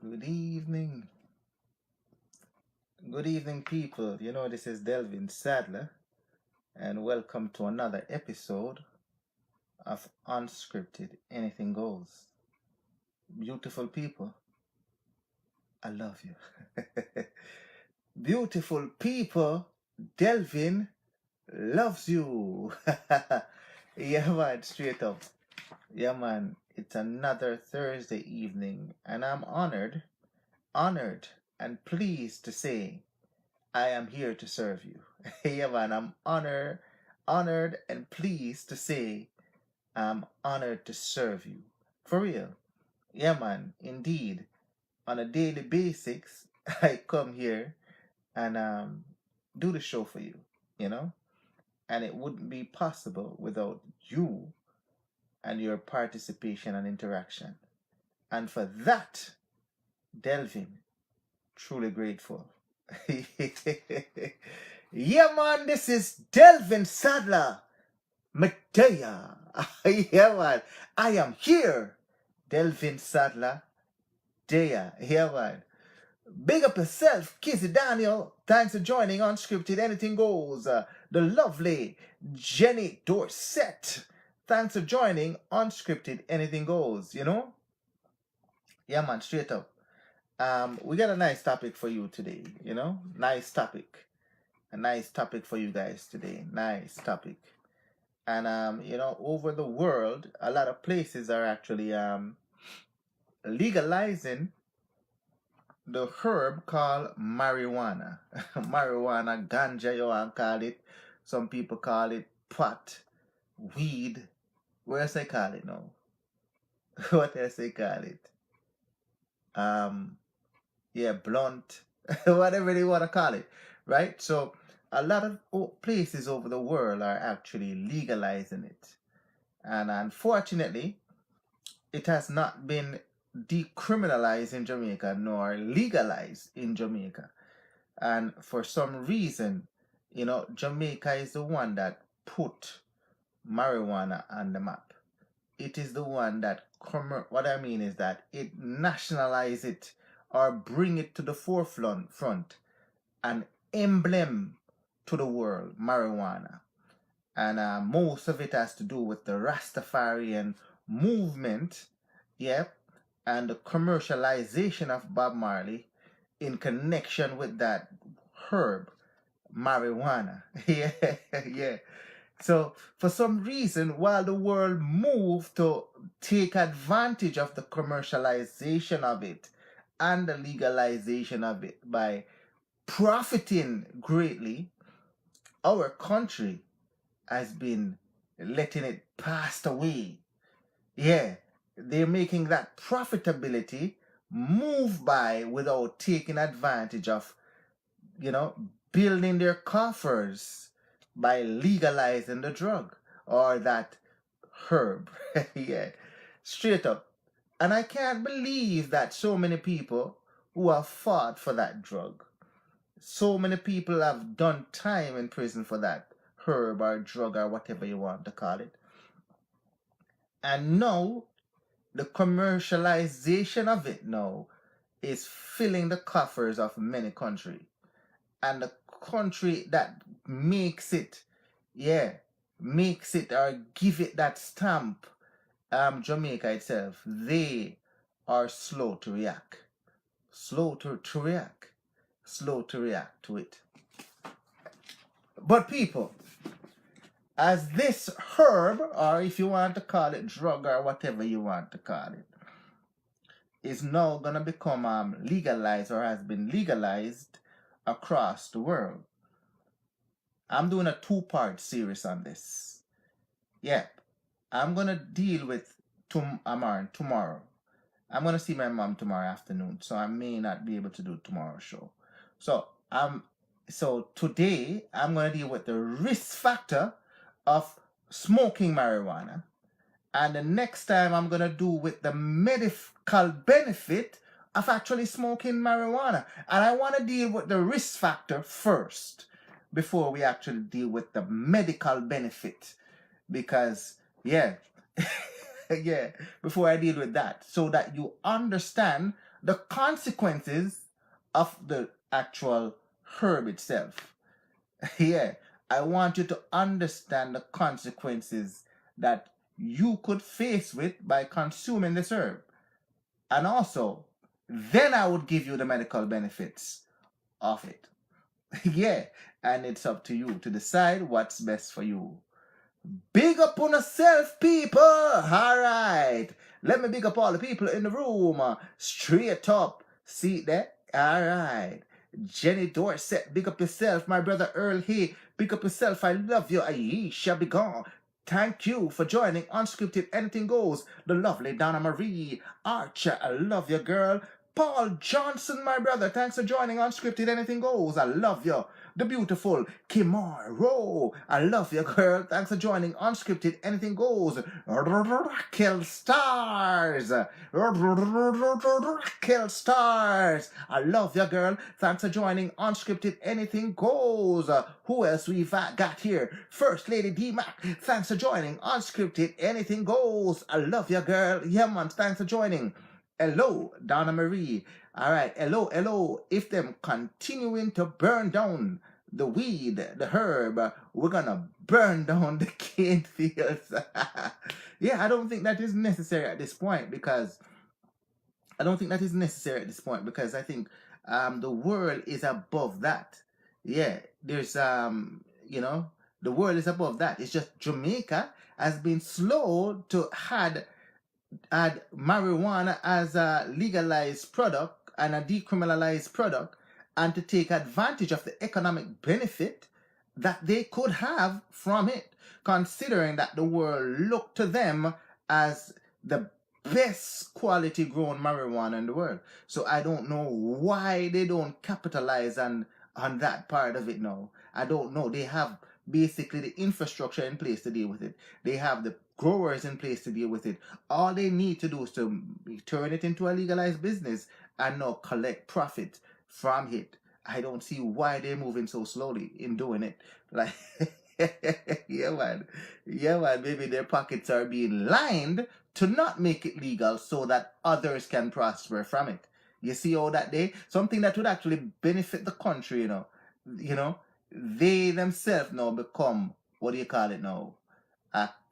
Good evening. Good evening, people. This is Delvin Sadler, and welcome to another episode of Unscripted. Anything goes. Beautiful people, I love you. Beautiful people, Delvin loves you. Yeah, man, straight up. Yeah, man, it's another Thursday evening, and I'm honored, and pleased to say I am here to serve you. Yeah, man, I'm honored and pleased to say I'm honored to serve you. For real. Yeah, man, indeed. On a daily basis, I come here and do the show for you, you know? And it wouldn't be possible without you and your participation and interaction. And for that, Delvin, truly grateful. Yeah, man, this is Delvin Sadler. Medea. Yeah, man, I am here. Delvin Sadler. Dea. Yeah, man. Big up yourself, Kizzy Daniel. Thanks for joining Unscripted Anything Goes. The lovely Jenny Dorset. Thanks for joining Unscripted Anything Goes, Yeah, man, straight up. We got a nice topic for you today, Nice topic. A nice topic for you guys today. Nice topic. And over the world, a lot of places are actually legalizing the herb called marijuana. Marijuana, ganja, you want to call it. Some people call it pot, weed. What else they call it now? What else they call it? Yeah, blunt, whatever they want to call it, right? So a lot of places over the world are actually legalizing it. And unfortunately, it has not been decriminalized in Jamaica nor legalized in Jamaica. And for some reason, Jamaica is the one that put marijuana on the map. It is the one that, what I mean is that it nationalize it or bring it to the forefront, an emblem to the world, marijuana. And most of it has to do with the Rastafarian movement, yep, and the commercialization of Bob Marley in connection with that herb, marijuana. Yeah, yeah. So for some reason, while the world moved to take advantage of the commercialization of it and the legalization of it by profiting greatly, our country has been letting it pass away. Yeah, they're making that profitability move by without taking advantage of, building their coffers by legalizing the drug or that herb. Yeah, straight up. And I can't believe that so many people who have fought for that drug, so many people have done time in prison for that herb or drug or whatever you want to call it. And now the commercialization of it now is filling the coffers of many countries. And the country that makes it, makes it or give it that stamp, Jamaica itself, they are slow to react. Slow to react. Slow to react to it. But people, as this herb, or if you want to call it drug or whatever you want to call it, is now going to become legalized or has been legalized across the world. I'm doing a 2-part series on this. Yeah, I'm going to deal with tomorrow. I'm going to see my mom tomorrow afternoon, so I may not be able to do tomorrow's show. So today I'm going to deal with the risk factor of smoking marijuana. And the next time I'm going to do with the medical benefit of actually smoking marijuana. And I want to deal with the risk factor first before we actually deal with the medical benefit. Because, yeah, yeah, before I deal with that, so that you understand the consequences of the actual herb itself. Yeah, I want you to understand the consequences that you could face with by consuming this herb. And also, then I would give you the medical benefits of it. Yeah, and it's up to you to decide what's best for you. Big up on yourself, people. All right. Let me big up all the people in the room. Straight up. See that? All right. Jenny Dorset, big up yourself. My brother Earl Hay, big up yourself. I love you. Aisha, be gone. Thank you for joining Unscripted Anything Goes. The lovely Donna Marie Archer, I love you, girl. Paul Johnson, my brother, thanks for joining Unscripted Anything Goes. I love you. The beautiful Kimar Rowe, I love you, girl. Thanks for joining Unscripted Anything Goes. Raquel Stars. Raquel Stars. I love you, girl. Thanks for joining Unscripted Anything Goes. Who else we've got here? First Lady D-Mac. Thanks for joining Unscripted Anything Goes. I love you, girl. Yeah, man. Thanks for joining. Hello, Donna Marie. All right, hello. If them continuing to burn down the weed, the herb, we're gonna burn down the cane fields. Yeah, I don't think that is necessary at this point because I think the world is above that. Yeah, there's the world is above that. It's just Jamaica has been slow to add marijuana as a legalized product and a decriminalized product, and to take advantage of the economic benefit that they could have from it, considering that the world looked to them as the best quality grown marijuana in the world. So I don't know why they don't capitalize on that part of it now. I don't know. They have basically the infrastructure in place to deal with it. They have the growers in place to deal with it. All they need to do is to turn it into a legalized business and now collect profit from it. I don't see why they're moving so slowly in doing it. Like, yeah, man. Maybe their pockets are being lined to not make it legal so that others can prosper from it. You see all that day? Something that would actually benefit the country, they themselves now become, what do you call it now?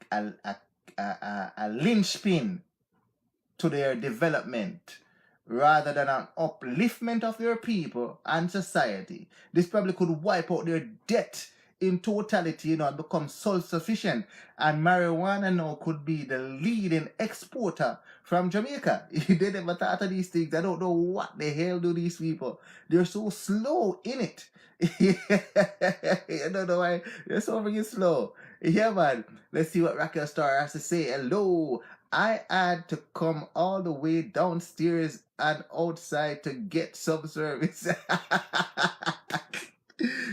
A linchpin to their development rather than an upliftment of their people and society. This probably could wipe out their debt in totality, and become self-sufficient. And marijuana now could be the leading exporter from Jamaica. They never thought of these things. I don't know what the hell do these people. They're so slow in it. I don't know why they're so freaking slow. Yeah, man. Let's see what Raquel Star has to say. Hello. I had to come all the way downstairs and outside to get some service.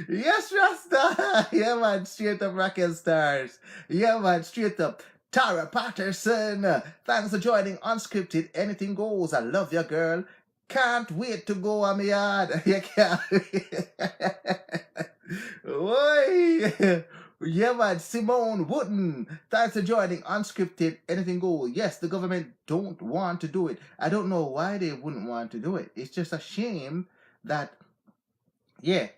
Yes, Rasta. Yeah, man. Straight up, Raquel Stars. Yeah, man. Straight up. Tara Patterson. Thanks for joining Unscripted Anything Goes. I love you, girl. Can't wait to go on my yard. You can't wait. Oi. Yeah, man. Simone Wooden. Thanks for joining Unscripted Anything Goes. Yes, the government don't want to do it. I don't know why they wouldn't want to do it. It's just a shame that the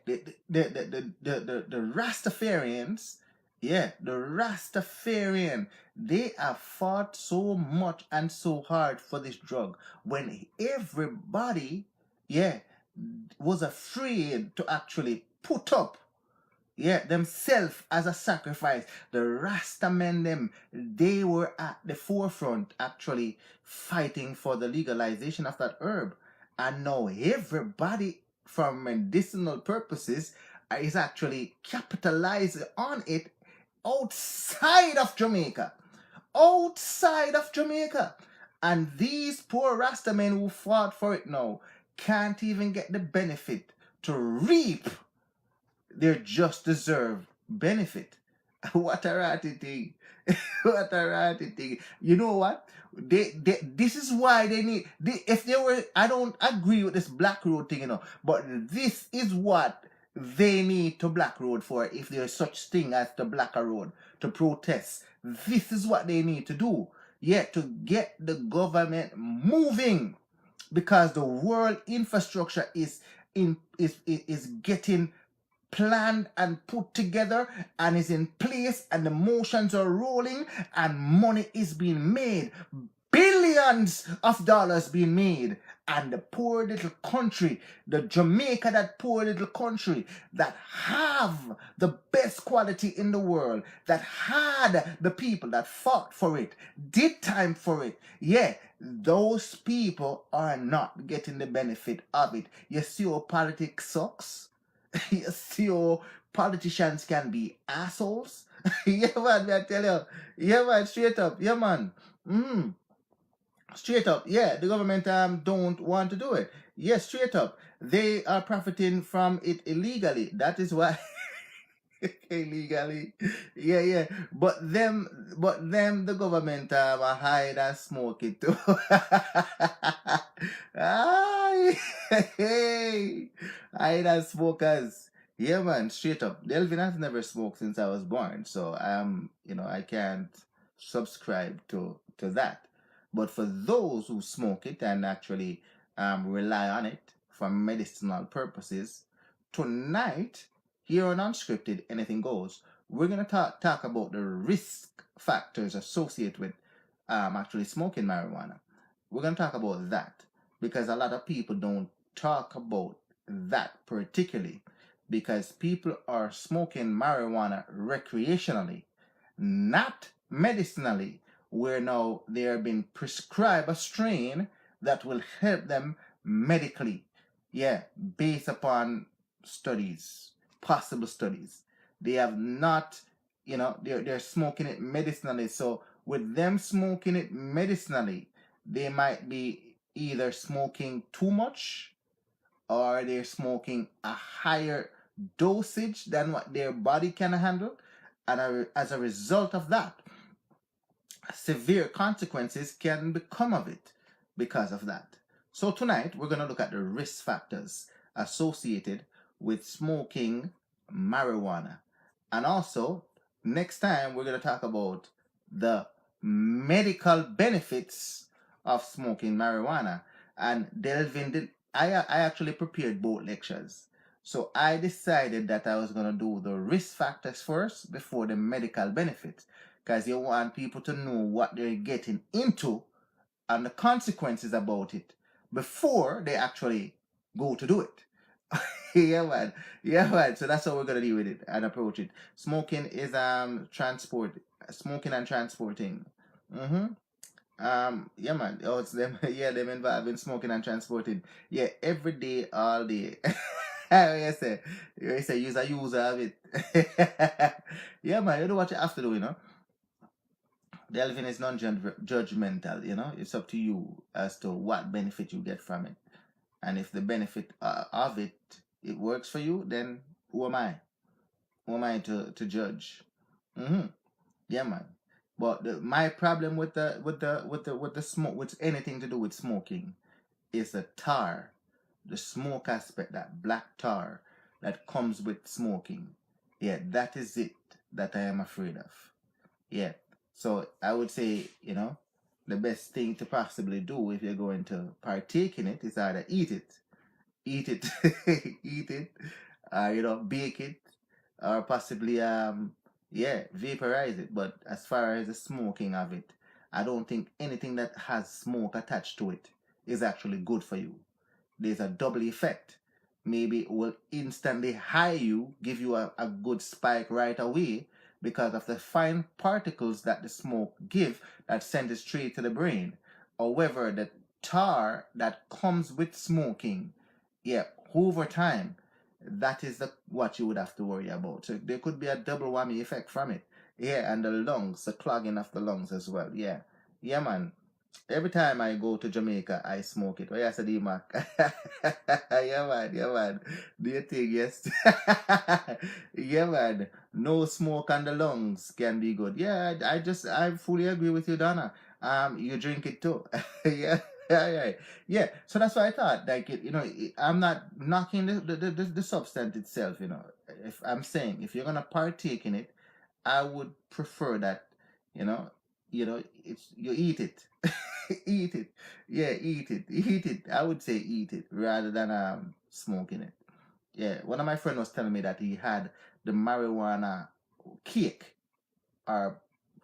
Rastafarians, they have fought so much and so hard for this drug when everybody, was afraid to actually put up, themselves as a sacrifice. The Rastamen, they were at the forefront actually fighting for the legalization of that herb. And now everybody for medicinal purposes is actually capitalizing on it outside of Jamaica. And these poor Rastamen who fought for it now can't even get the benefit to reap their just deserved benefit. What a ratty thing. What a ratty thing. You know what? This is why they need, I don't agree with this Black Road thing, but this is what they need to Black Road for, if there's such thing as the Black Road, to protest. This is what they need to do. To get the government moving because the world infrastructure is getting planned and put together and is in place, and the motions are rolling and money is being made, billions of dollars being made, and the poor little country, the Jamaica, that poor little country that have the best quality in the world, that had the people that fought for it, did time for it, yeah, those people are not getting the benefit of it. You see how politics sucks? You see how politicians can be assholes? Yeah, man, I tell you. Yeah, man, straight up. Yeah, man. Mm. Straight up, yeah, the government don't want to do it. Yes, straight up, they are profiting from it illegally. That is why illegally, yeah, yeah. But them, the government hide and smoke it too. Ay, hey, hide and smokers. Yeah, man, straight up. Delvin has never smoked since I was born, so I can't subscribe to that. But for those who smoke it and actually rely on it for medicinal purposes, tonight here on Unscripted, Anything Goes, we're going to talk about the risk factors associated with actually smoking marijuana. We're going to talk about that because a lot of people don't talk about that particularly, because people are smoking marijuana recreationally, not medicinally, where now they are being prescribed a strain that will help them medically. Yeah, based upon studies, possible studies. They have not, they're smoking it medicinally. So with them smoking it medicinally, they might be either smoking too much or they're smoking a higher dosage than what their body can handle. And as a result of that, severe consequences can become of it because of that. So tonight we're going to look at the risk factors associated with smoking marijuana. And also, next time we're going to talk about the medical benefits of smoking marijuana. And Delvin, I actually prepared both lectures. So I decided that I was going to do the risk factors first before the medical benefits, because you want people to know what they're getting into and the consequences about it before they actually go to do it. Yeah, man. Yeah, man. So that's how we're gonna deal with it and approach it. Smoking is smoking and transporting. Mm-hmm. Yeah, man. Oh, it's them. Yeah, them involved in smoking and transporting. Yeah, every day, all day. You say use a user of it. Yeah, man. You know what you have to do, Delvin is non-judgmental, It's up to you as to what benefit you get from it. And if the benefit of it works for you, then who am I? Who am I to judge? Mm-hmm. Yeah, man. But my problem with the smoke, with anything to do with smoking, is the tar, the smoke aspect, that black tar that comes with smoking. Yeah, that is it that I am afraid of. Yeah. So I would say, the best thing to possibly do if you're going to partake in it is either eat it, eat it, bake it, or possibly, vaporize it. But as far as the smoking of it, I don't think anything that has smoke attached to it is actually good for you. There's a double effect. Maybe it will instantly high you, give you a good spike right away, because of the fine particles that the smoke give that send it straight to the brain. However, the tar that comes with smoking, over time, that is what you would have to worry about. So there could be a double whammy effect from it. Yeah, and the lungs, the clogging of the lungs as well. Yeah. Yeah, man. Every time I go to Jamaica, I smoke it. Oh, yes, D-Mac. Yeah, man. Yeah, man. Do you think, yes? Yeah, man. No smoke on the lungs can be good. Yeah, I fully agree with you, Donna. You drink it too. Yeah. Yeah. So that's why I thought, like, I'm not knocking the substance itself, If I'm saying, if you're gonna partake in it, I would prefer that, you know, you eat it. Eat it. Yeah, eat it. Eat it. I would say eat it rather than smoking it. Yeah, one of my friends was telling me that he had the marijuana cake, or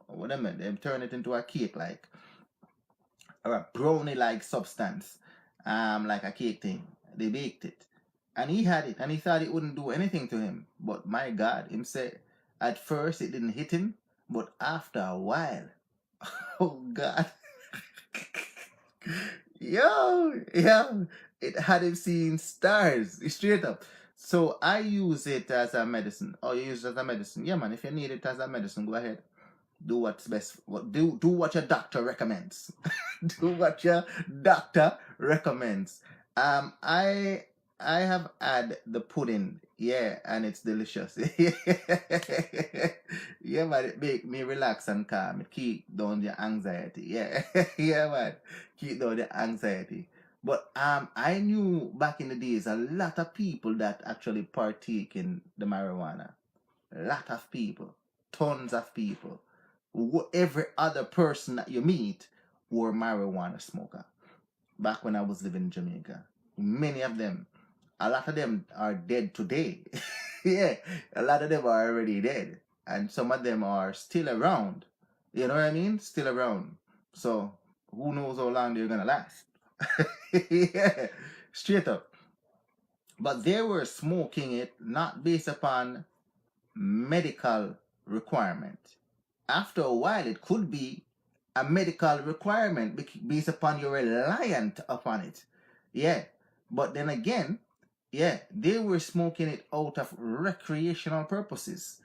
what I meant, they turn it into a cake like, or a brownie like substance, like a cake thing. They baked it. And he had it and he thought it wouldn't do anything to him. But my God, him said at first it didn't hit him, but after a while, oh God. Yo, it had him seeing stars, straight up. So I use it as a medicine. Oh, you use it as a medicine? Yeah, man. If you need it as a medicine, go ahead. Do what's best. Do what your doctor recommends. Do what your doctor recommends. I have had the pudding, yeah, and it's delicious. Yeah, man, it make me relax and calm. It keep down the anxiety. Yeah, yeah, man, keep down the anxiety. But I knew back in the days a lot of people that actually partake in the marijuana. A lot of people, tons of people. Every other person that you meet were marijuana smoker. Back when I was living in Jamaica, many of them, a lot of them are dead today. Yeah, a lot of them are already dead, and some of them are still around. You know what I mean? Still around. So who knows how long they're gonna last? Yeah, straight up. But they were smoking it not based upon medical requirement. After a while, it could be a medical requirement based upon you're reliant upon it. Yeah. But then again, yeah, they were smoking it out of recreational purposes.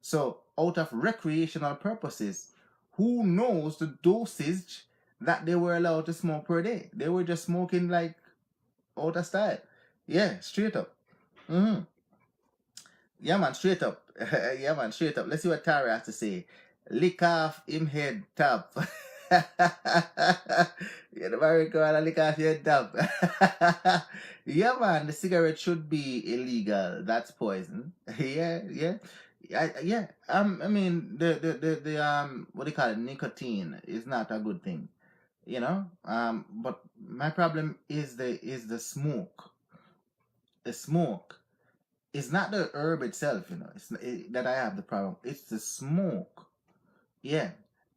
So, out of recreational purposes, who knows the dosage that they were allowed to smoke per day? They were just smoking like out of style. Yeah, straight up. Mm-hmm. Yeah, man, straight up. Yeah, man, straight up. Let's see what Tara has to say. Lick off him head top. Yeah, the marijuana lick off your head top. Yeah, man, the cigarette should be illegal. That's poison. Yeah, yeah. Yeah. I mean, the what do you call it? Nicotine is not a good thing. You know. But my problem is the smoke. The smoke. It's not the herb itself, that I have the problem. It's the smoke. Yeah.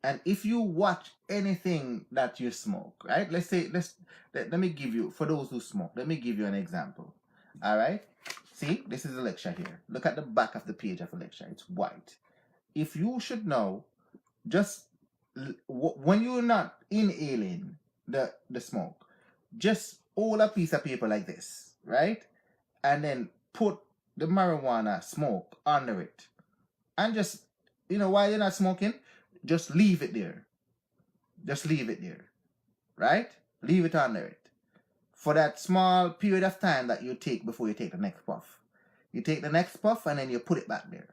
And if you watch anything that you smoke, right? Let me give you, for those who smoke, let me give you an example. All right. See, this is a lecture here. Look at the back of the page of a lecture. It's white. If you should know, just when you're not inhaling the smoke, just hold a piece of paper like this, right? And then put the marijuana smoke under it. And just, while you're not smoking, just leave it there. Just leave it there. Right? Leave it under it. For that small period of time that you take before you take the next puff. You take the next puff and then you put it back there.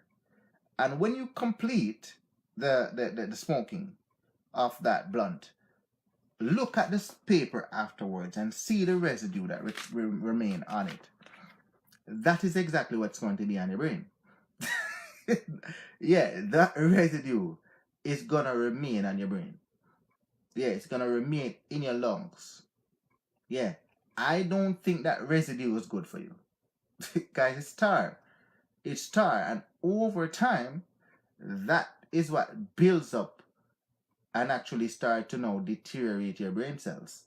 And when you complete the smoking of that blunt, look at this paper afterwards and see the residue that remain on it. That is exactly what's going to be on your brain. Yeah, that residue is going to remain on your brain. Yeah, it's going to remain in your lungs. Yeah, I don't think that residue is good for you. Guys, it's tar. It's tar. And over time, that is what builds up and actually start to now deteriorate your brain cells.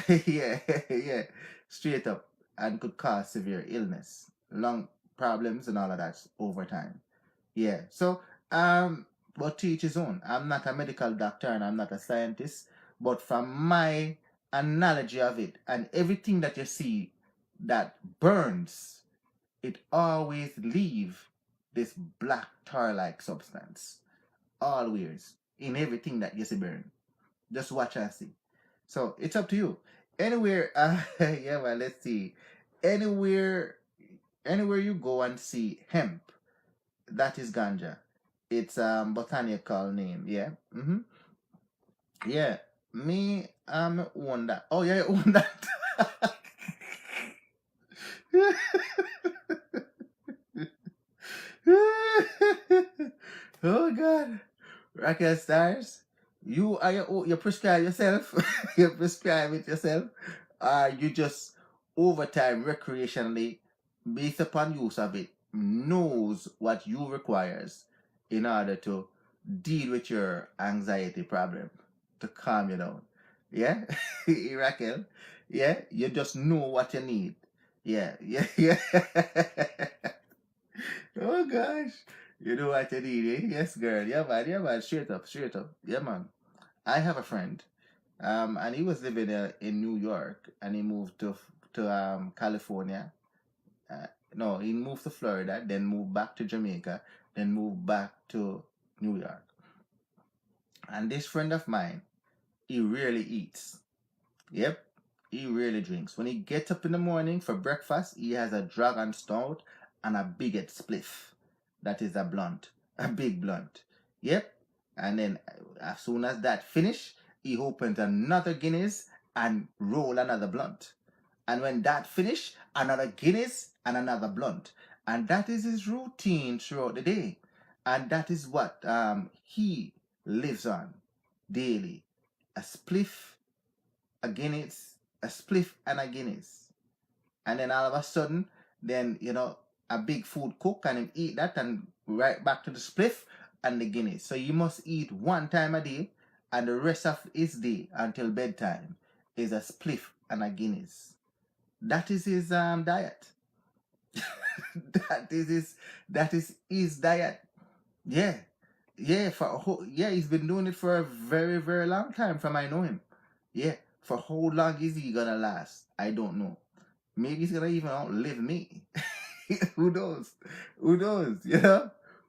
Yeah, yeah, straight up. And could cause severe illness, lung problems and all of that over time. Yeah. So, but to each his own. I'm not a medical doctor and I'm not a scientist, but from my analogy of it and everything that you see that burns, it always leave this black tar-like substance. Always. In everything that you see burn. Just watch and see. So, it's up to you. Anywhere, yeah, well, let's see. Anywhere you go and see hemp, that is ganja. It's botanical name, yeah. Mm-hmm. Yeah. Me, own that. Oh yeah, you own that. Oh God. Rocket Stars, You are you prescribe yourself, you prescribe it yourself, or you just over time recreationally, based upon use of it, knows what you requires in order to deal with your anxiety problem, to calm you down. Yeah, Raquel. Yeah, you just know what you need. Yeah, yeah, yeah. Oh gosh, you know what you need, eh? Yes, girl. Yeah, man. Straight up, straight up. Yeah, man. I have a friend, and he was living in New York, and he moved to California. No, he moved to Florida, then moved back to Jamaica, then moved back to New York. And this friend of mine, he rarely eats. Yep, he rarely drinks. When he gets up in the morning for breakfast, he has a dragon stout and a bigot spliff. That is a blunt, a big blunt. Yep. And then as soon as that finish, he opens another Guinness and roll another blunt. And when that finish, another Guinness and another blunt. And that is his routine throughout the day. And that is what he lives on daily. A spliff, a Guinness, a spliff, and a Guinness. And then all of a sudden, then, a big food cook and him eat that and right back to the spliff and the Guinness. So you must eat one time a day, and the rest of his day until bedtime is a spliff and a Guinness. That is his diet. that is his diet. Yeah. Yeah, he's been doing it for a very, very long time from I know him. Yeah. For how long is he gonna last? I don't know. Maybe he's gonna even outlive me. Who knows? Who knows?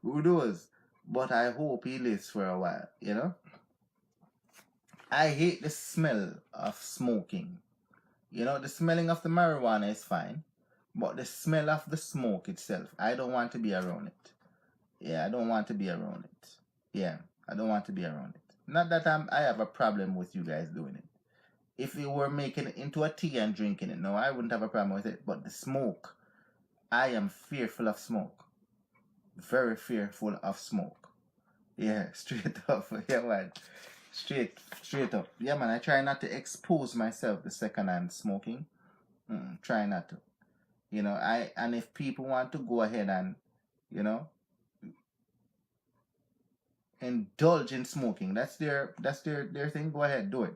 Who knows? But I hope he lives for a while. I hate the smell of smoking. The smelling of the marijuana is fine, but the smell of the smoke itself, I don't want to be around it. Yeah, I don't want to be around it. Yeah, I don't want to be around it. Not that I have a problem with you guys doing it. If you were making it into a tea and drinking it, no, I wouldn't have a problem with it. But the smoke, I am fearful of smoke. Very fearful of smoke. Yeah, straight up. Yeah, man. Straight up. Yeah, man, I try not to expose myself to secondhand smoking. Try not to. And if people want to go ahead and, indulge in smoking, that's their thing, go ahead, do it.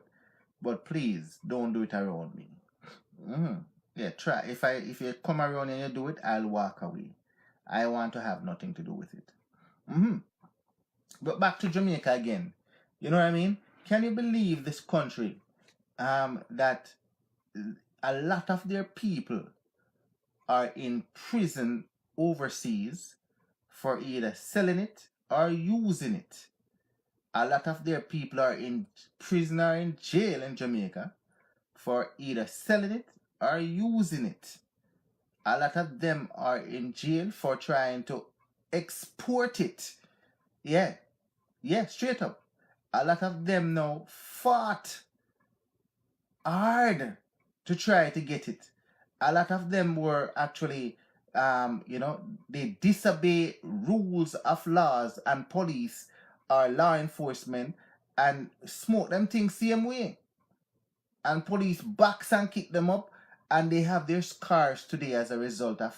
But please don't do it around me. Yeah, try. If you come around and you do it, I'll walk away. I want to have nothing to do with it. But back to Jamaica again. You know what I mean? Can you believe this country that a lot of their people are in prison overseas for either selling it or using it? A lot of their people are in prison or in jail in Jamaica for either selling it or using it. A lot of them are in jail for trying to export it. Yeah, straight up. A lot of them now fought hard to try to get it. A lot of them were actually, they disobey rules of laws and police or law enforcement and smoke them things same way. And police backs and kick them up, and they have their scars today as a result of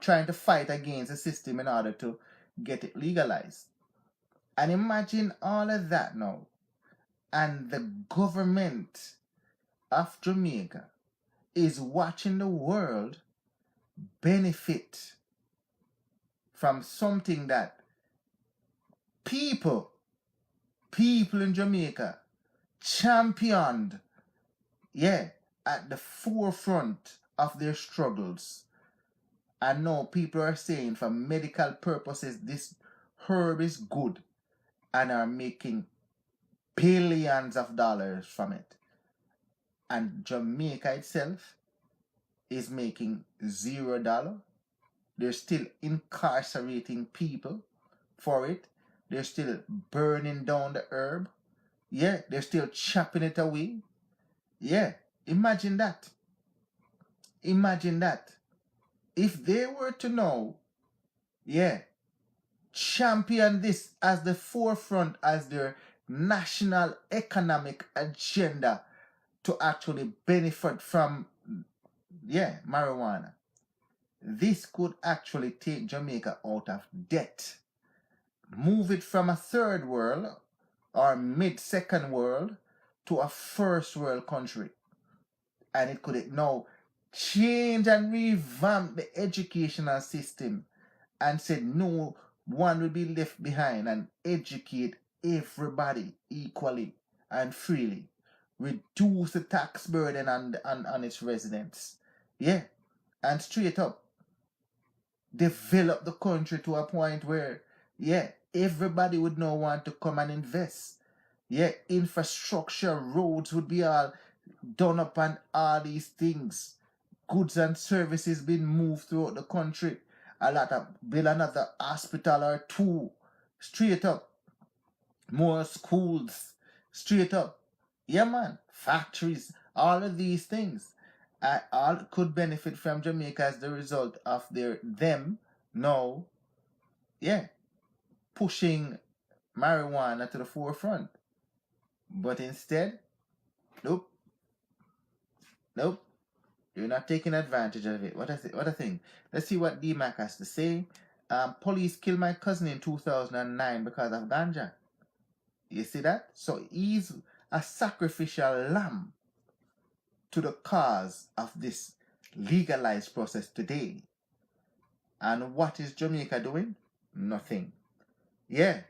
trying to fight against the system in order to get it legalized. And imagine all of that now. And the government of Jamaica is watching the world benefit from something that people in Jamaica championed, at the forefront of their struggles. And now people are saying for medical purposes this herb is good and are making billions of dollars from it. And Jamaica itself is making $0. They're still incarcerating people for it. They're still burning down the herb. Yeah, they're still chopping it away. Yeah, imagine that. Imagine that. If they were to know, champion this as the forefront as their national economic agenda to actually benefit from, marijuana. This could actually take Jamaica out of debt, move it from a third world or mid-second world to a first world country. And it could now change and revamp the educational system and said no one will be left behind and educate everybody equally and freely. Reduce the tax burden on its residents. Yeah. And straight up, develop the country to a point where, everybody would now want to come and invest. Yeah, infrastructure, roads would be all done up and all these things. Goods and services being moved throughout the country. A lot of build another hospital or two. Straight up. More schools. Straight up. Yeah, man. Factories. All of these things. All could benefit from Jamaica as the result of them now, pushing marijuana to the forefront. But instead, nope. You're not taking advantage of it. What a thing. Let's see what D-Mac has to say. Police killed my cousin in 2009 because of ganja. You see that? So he's a sacrificial lamb to the cause of this legalized process today. And what is Jamaica doing? Nothing. Yeah.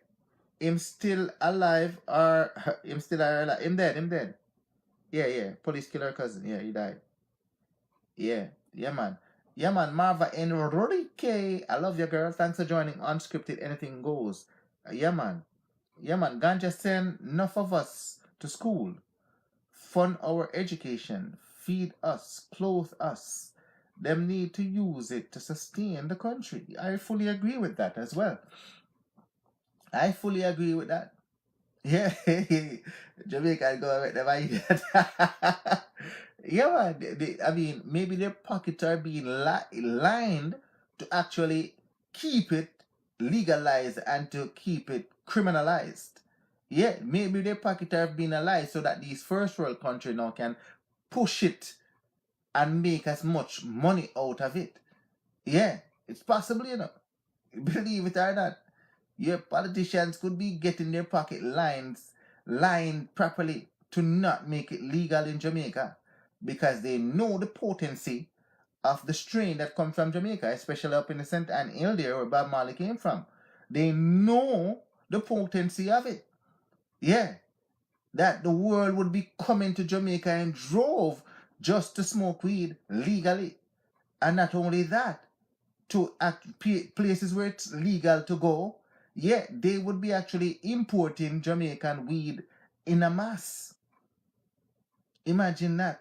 Him still alive or him still alive? Him dead. Yeah. Police killed her cousin. Yeah, he died. Yeah, man. Yeah, man. Marva Enrique. I love you, girl. Thanks for joining Unscripted. Anything goes. Yeah, man. Ganja send enough of us to school. Fund our education. Feed us. Clothe us. Them need to use it to sustain the country. I fully agree with that as well. I fully agree with that. Yeah, Jamaica government never eat that. Yeah, man. I mean, maybe their pockets are being lined to actually keep it legalized and to keep it criminalized. Yeah, maybe their pockets are being alive so that these first world countries now can push it and make as much money out of it. Yeah, it's possible, Believe it or not. Your politicians could be getting their pocket lined properly to not make it legal in Jamaica because they know the potency of the strain that comes from Jamaica, especially up in the St. Ann Hill there where Bob Marley came from. They know the potency of it. Yeah. That the world would be coming to Jamaica in drove just to smoke weed legally. And not only that, to places where it's legal to go, they would be actually importing Jamaican weed in a mass. Imagine that.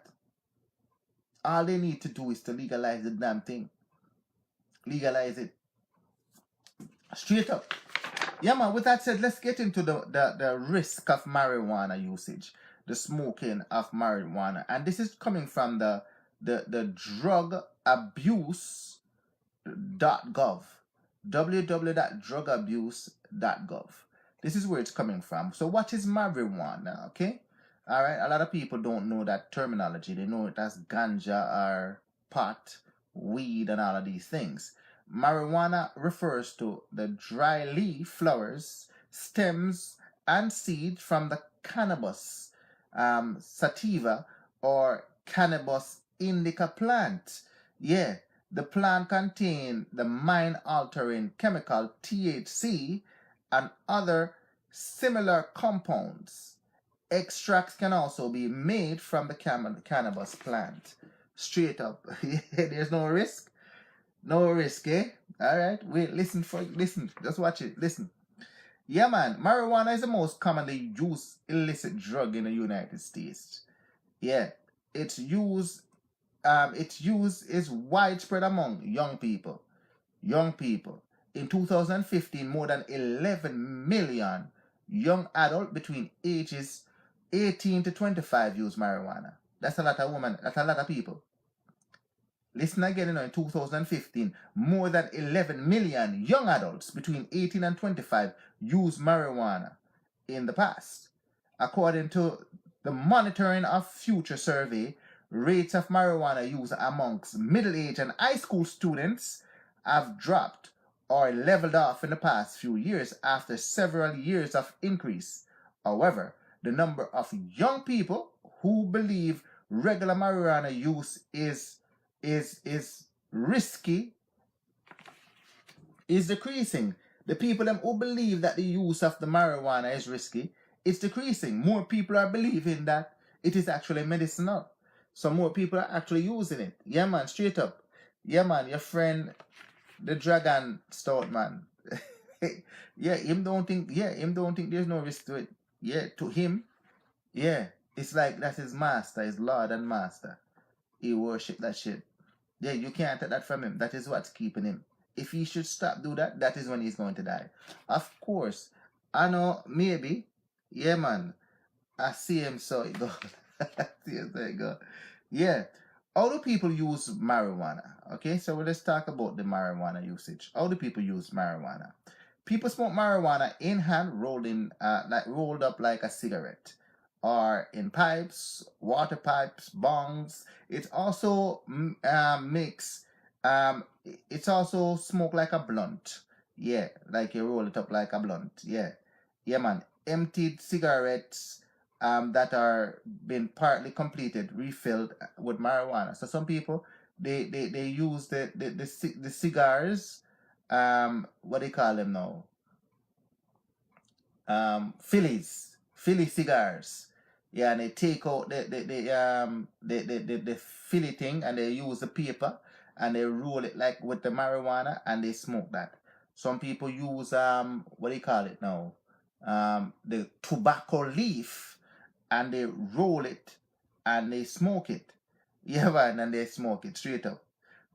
All they need to do is to legalize the damn thing. Legalize it. Straight up. Yeah, man, with that said, let's get into the risk of marijuana usage. The smoking of marijuana. And this is coming from the drugabuse.gov. www.drugabuse.gov. This is where it's coming from. So what is marijuana? Okay. All right. A lot of people don't know that terminology. They know it as ganja or pot, weed, and all of these things. Marijuana refers to the dry leaf, flowers, stems, and seeds from the cannabis sativa or cannabis indica plant. Yeah, the plant contains the mind-altering chemical THC and other similar compounds. Extracts can also be made from the cannabis plant. Straight up. There's no risk. No risk, eh? Alright, wait, listen. Just watch it. Listen. Yeah, man. Marijuana is the most commonly used illicit drug in the United States. Yeah. Its use is widespread among young people. In 2015, more than 11 million young adults between ages 18 to 25 use marijuana. That's a lot of women. That's a lot of people. Listen again, in 2015, more than 11 million young adults between 18 and 25 used marijuana in the past. According to the Monitoring of Future survey, rates of marijuana use amongst middle-aged and high school students have dropped or leveled off in the past few years after several years of increase. However, the number of young people who believe regular marijuana use is risky is decreasing. The people who believe that the use of the marijuana is risky, it's decreasing. More people are believing that it is actually medicinal. So more people are actually using it. Yeah, man, straight up. Yeah, man, your friend, the Dragon Stout man. him don't think there's no risk to it. Yeah, to him, yeah, it's like that's his master, his Lord and Master. He worship that shit. Yeah, you can't take that from him. That is what's keeping him. If he should stop do that, that is when he's going to die. Of course, I know maybe. Yeah, man. I see him so it go. I see him so it go. Yeah. How do people use marijuana? Okay, so let's talk about the marijuana usage. How do people use marijuana? People smoke marijuana in hand, rolled up like a cigarette, or in pipes, water pipes, bongs. It's also mix. It's also smoked like a blunt. Yeah, like you roll it up like a blunt. Yeah, yeah, man. Emptied cigarettes that are been partly completed, refilled with marijuana. So some people they use the cigars. What do you call them now? Philly cigars. Yeah, and they take out the Philly thing, and they use the paper and they roll it like with the marijuana, and they smoke that. Some people use what do you call it now? The tobacco leaf, and they roll it and they smoke it. Yeah, man, and they smoke it straight up.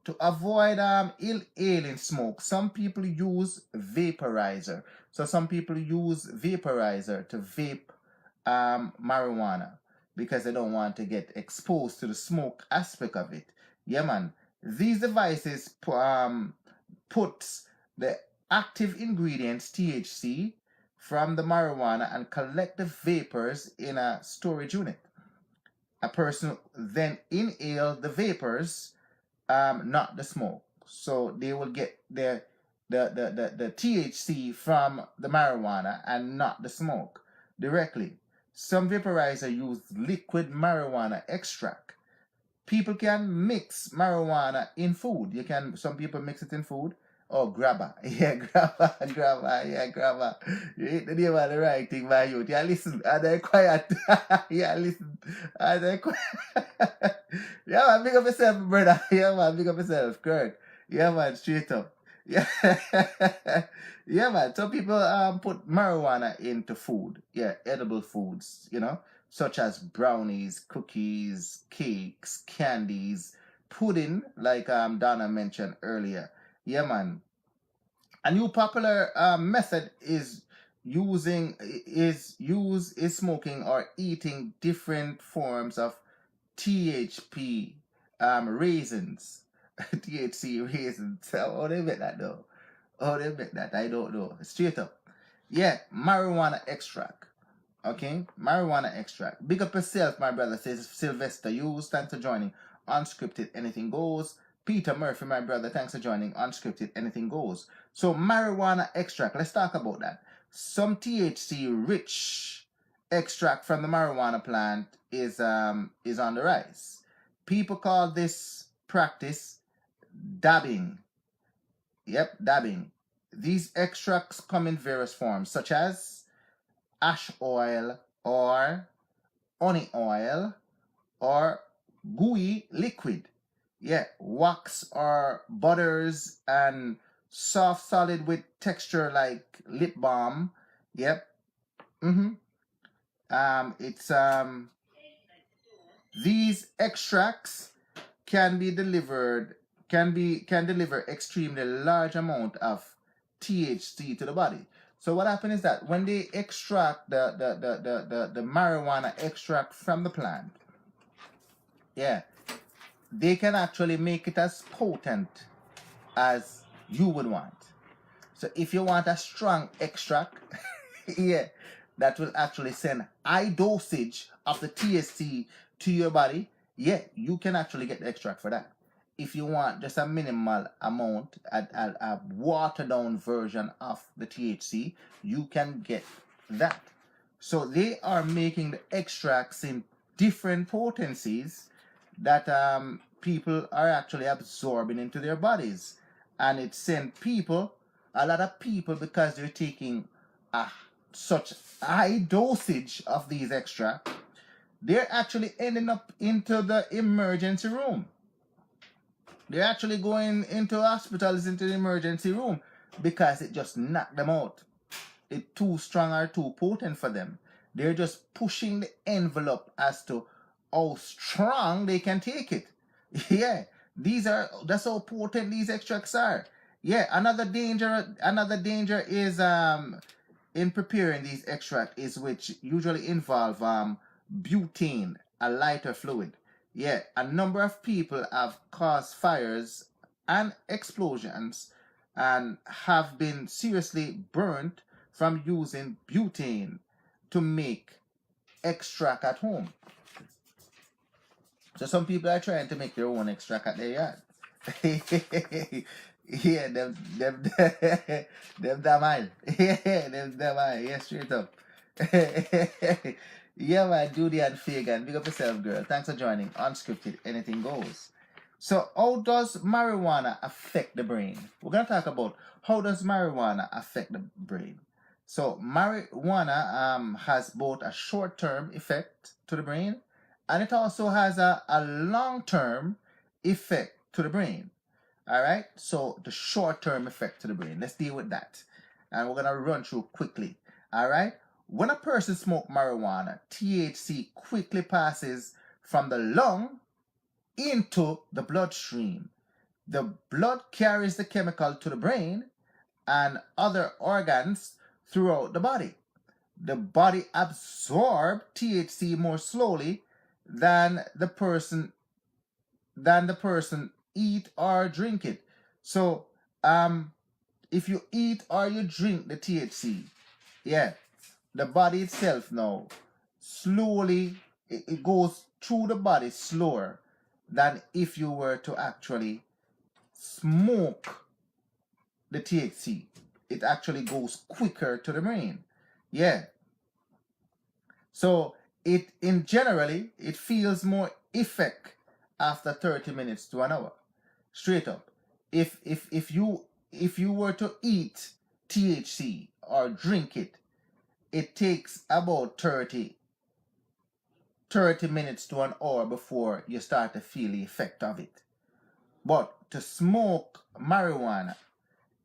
To avoid inhaling smoke, some people use vaporizer. So some people use vaporizer to vape marijuana because they don't want to get exposed to the smoke aspect of it. Yeah, man. These devices puts the active ingredients THC from the marijuana and collect the vapors in a storage unit. A person then inhale the vapors, not the smoke. So they will get the THC from the marijuana and not the smoke directly. Some vaporizer use liquid marijuana extract. People can mix marijuana in food. Some people mix it in food. Oh, grabber. Yeah, grabber. Yeah, grabber. You hit the name of the right thing, my youth. Yeah, listen. Are they quiet? Yeah, listen. Are they quiet? Yeah, man, big up yourself, brother. Yeah, man, big up yourself, Kirk. Yeah, man, straight up. Yeah. Yeah, man. Some people put marijuana into food. Yeah, edible foods, such as brownies, cookies, cakes, candies, pudding, like Donna mentioned earlier. Yeah, man. A new popular method is smoking or eating different forms of THP raisins. THC raisins. How they make that though? How they make that? I don't know. Straight up. Yeah, marijuana extract. Okay, marijuana extract. Big up yourself, my brother, says Sylvester Hughes. Thanks for joining Unscripted Anything Goes. Peter Murphy, my brother, thanks for joining Unscripted Anything Goes. So marijuana extract, let's talk about that. Some THC rich extract from the marijuana plant is on the rise. People call this practice dabbing. Yep, dabbing. These extracts come in various forms, such as ash oil or honey oil or gooey liquid. Yeah, wax or butters and soft solid with texture like lip balm. Yep. These extracts can deliver extremely large amount of THC to the body. So what happens is that when they extract the marijuana extract from the plant, yeah, they can actually make it as potent as you would want. So if you want a strong extract, yeah, that will actually send high dosage of the THC to your body, yeah, you can actually get the extract for that. If you want just a minimal amount, a watered down version of the THC, you can get that. So they are making the extracts in different potencies that people are actually absorbing into their bodies. And it sent people, a lot of people, because they're taking such high dosage of these extracts, they're actually ending up into the emergency room. They're actually going into hospitals, into the emergency room, because it just knocked them out. It's too strong or too potent for them. They're just pushing the envelope as to how strong they can take it. Yeah, that's how potent these extracts are. Yeah, another danger is in preparing these extracts is which usually involve butane, a lighter fluid. Yeah, a number of people have caused fires and explosions and have been seriously burnt from using butane to make extract at home. So some people are trying to make their own extract at their yard. Yeah, them damn yeah, them damn yeah, straight up. Yeah, man, Judy and Fagan, big up yourself, girl. Thanks for joining. Unscripted, anything goes. So, how does marijuana affect the brain? We're gonna talk about how does marijuana affect the brain. So, marijuana has both a short-term effect to the brain, and it also has a long-term effect to the brain. All right, so the short-term effect to the brain, let's deal with that, and we're gonna run through quickly. All right, when a person smokes marijuana, THC quickly passes from the lung into the bloodstream. The blood carries the chemical to the brain and other organs throughout the body. The body absorbs THC more slowly than the person eat or drink it. So if you eat or you drink the THC, yeah, the body itself now slowly it goes through the body slower than if you were to actually smoke the THC. It actually goes quicker to the brain. Yeah. So it feels more effect after 30 minutes to an hour. Straight up. If you were to eat THC or drink it, it takes about 30 minutes to an hour before you start to feel the effect of it. But to smoke marijuana,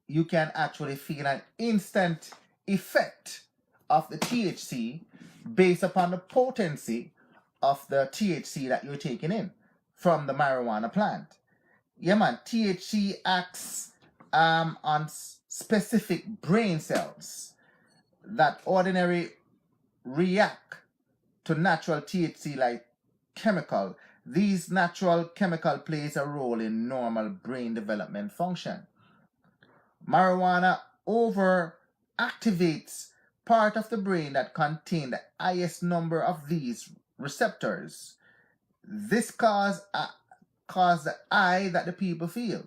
you can actually feel an instant effect of the THC based upon the potency of the THC that you're taking in from the marijuana plant. Yeah, man, THC acts on specific brain cells that ordinarily react to natural THC-like chemical. These natural chemical plays a role in normal brain development function. Marijuana overactivates part of the brain that contain the highest number of these receptors. This cause the high that the people feel.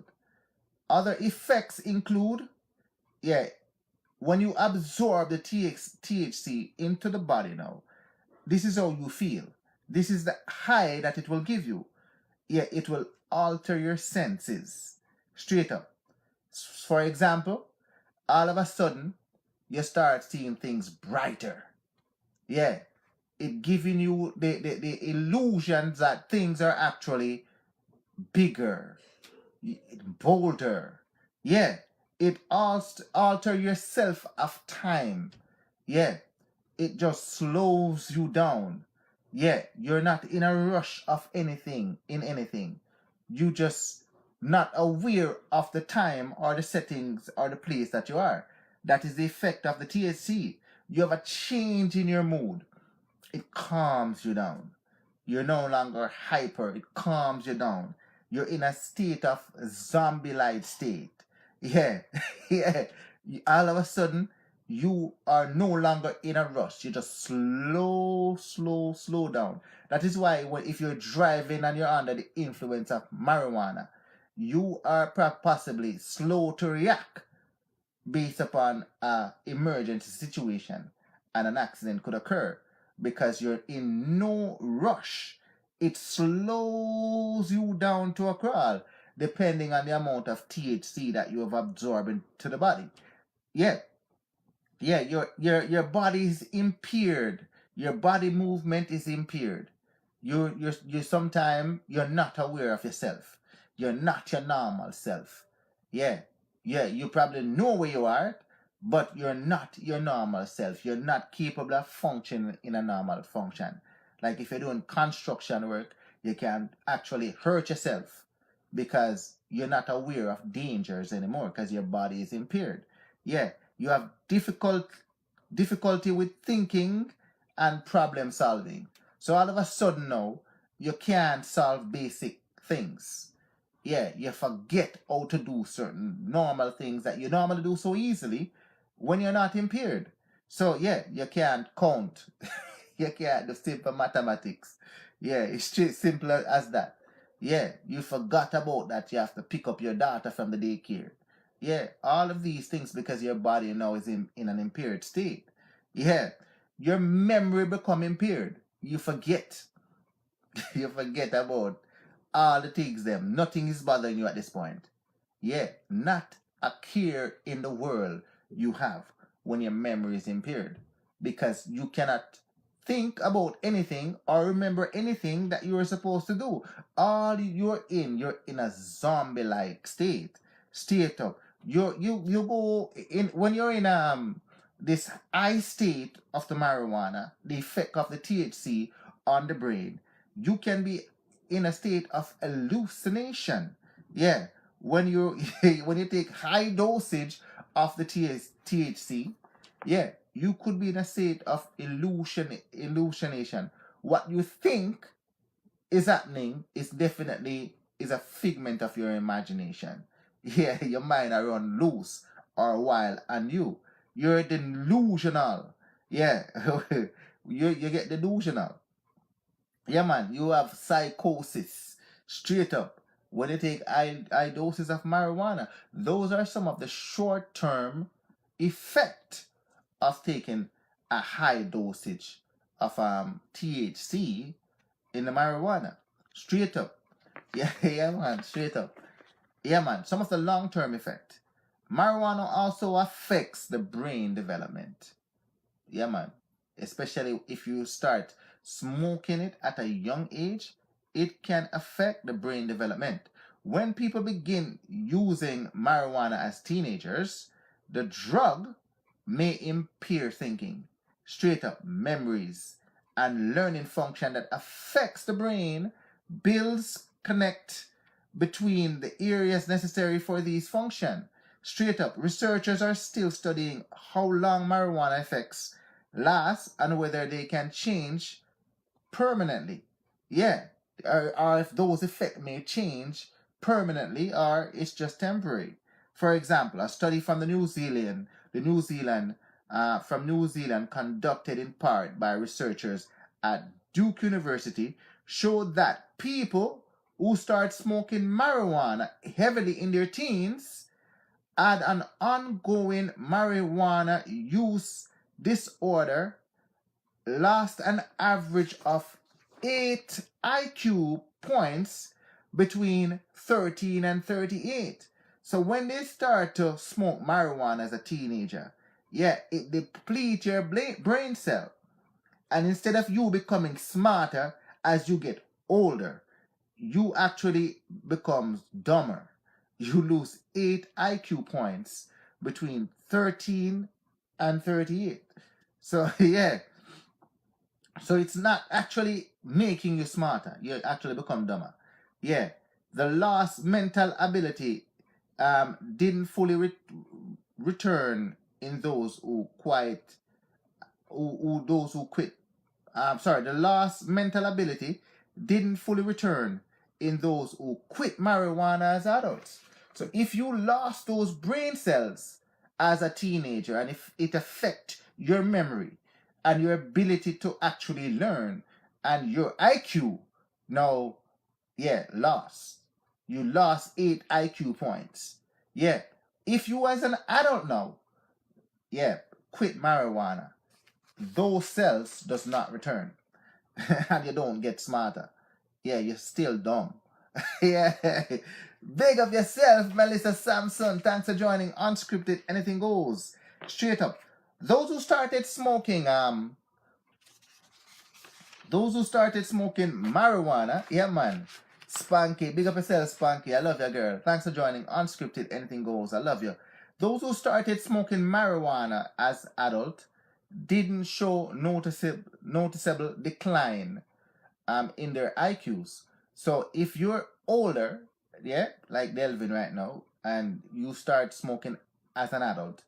Other effects include, when you absorb the THC into the body now, this is how you feel. This is the high that it will give you. Yeah, it will alter your senses. Straight up. For example, all of a sudden, you start seeing things brighter. Yeah, it giving you the illusions that things are actually bigger, bolder. Yeah, it alter your sense of time. Yeah, it just slows you down. Yeah, you're not in a rush of anything. You just not aware of the time or the settings or the place that you are. That is the effect of the THC. You have a change in your mood. It calms you down. You're no longer hyper. It calms you down. you're in a state of zombie-like state. Yeah, yeah. All of a sudden, you are no longer in a rush. You just slow down. That is why if you're driving and you're under the influence of marijuana, you are possibly slow to react based upon a emergency situation, and an accident could occur because you're in no rush. It slows you down to a crawl depending on the amount of THC that you have absorbed into the body. Yeah, yeah, your body is impaired. Your body movement is impaired. You sometimes you're not aware of yourself. You're not your normal self. Yeah, yeah, you probably know where you are, but you're not your normal self. You're not capable of functioning in a normal function. Like if you're doing construction work, you can actually hurt yourself because you're not aware of dangers anymore because your body is impaired. Yeah, you have difficulty with thinking and problem solving. So all of a sudden now, you can't solve basic things. Yeah, you forget how to do certain normal things that you normally do so easily when you're not impaired. So yeah, you can't count. You can't do simple mathematics. Yeah, it's just simple as that. Yeah, you forgot about that. You have to pick up your daughter from the daycare. Yeah, all of these things because your body now is in an impaired state. Yeah, your memory become impaired. You forget. You forget about all the things them. Nothing is bothering you at this point. Yeah, not a care in the world you have when your memory is impaired because you cannot think about anything or remember anything that you were supposed to do. All you're in a zombie-like state of you go in when you're in this high state of the marijuana, the effect of the THC on the brain. You can be in a state of hallucination. Yeah, when you when you take high dosage of the THC, yeah, you could be in a state of illusionation. What you think is happening is definitely is a figment of your imagination. Yeah, your mind are run loose or wild and you're delusional. Yeah, you get delusional. Yeah, man, you have psychosis straight up when you take high doses of marijuana. Those are some of the short-term effect of taking a high dosage of THC in the marijuana. Straight up. Yeah, yeah, man, straight up. Yeah, man, some of the long-term effect. Marijuana also affects the brain development. Yeah, man. Especially if you start smoking it at a young age, it can affect the brain development. When people begin using marijuana as teenagers, the drug may impair thinking, straight up memories, and learning function that affects the brain, builds connect between the areas necessary for these function. Straight up, researchers are still studying how long marijuana effects last and whether they can change permanently. Yeah, or if those effects may change permanently or it's just temporary. For example, a study from from New Zealand, conducted in part by researchers at Duke University, showed that people who start smoking marijuana heavily in their teens had an ongoing marijuana use disorder, lost an average of 8 IQ points between 13 and 38. So when they start to smoke marijuana as a teenager, yeah, it depletes your brain cell. And instead of you becoming smarter as you get older, you actually become dumber. You lose 8 IQ points between 13 and 38. So yeah, so it's not actually making you smarter. You actually become dumber. Yeah, the lost mental ability didn't fully return in those who those who quit. The lost mental ability didn't fully return in those who quit marijuana as adults. So if you lost those brain cells as a teenager, and if it affect your memory and your ability to actually learn and your IQ, now, lost. You lost 8 IQ points. Yeah. If you as an adult now, quit marijuana, those cells does not return. And you don't get smarter. Yeah, you're still dumb. Yeah. Big up yourself, Melissa Sampson. Thanks for joining Unscripted. Anything goes. Straight up. Those who started smoking marijuana, yeah man. Spanky, big up yourself, Spanky. I love you, girl. Thanks for joining Unscripted. Anything goes. I love you. Those who started smoking marijuana as adult didn't show noticeable decline in their IQs. So if you're older, like Delvin right now, and you start smoking as an adult,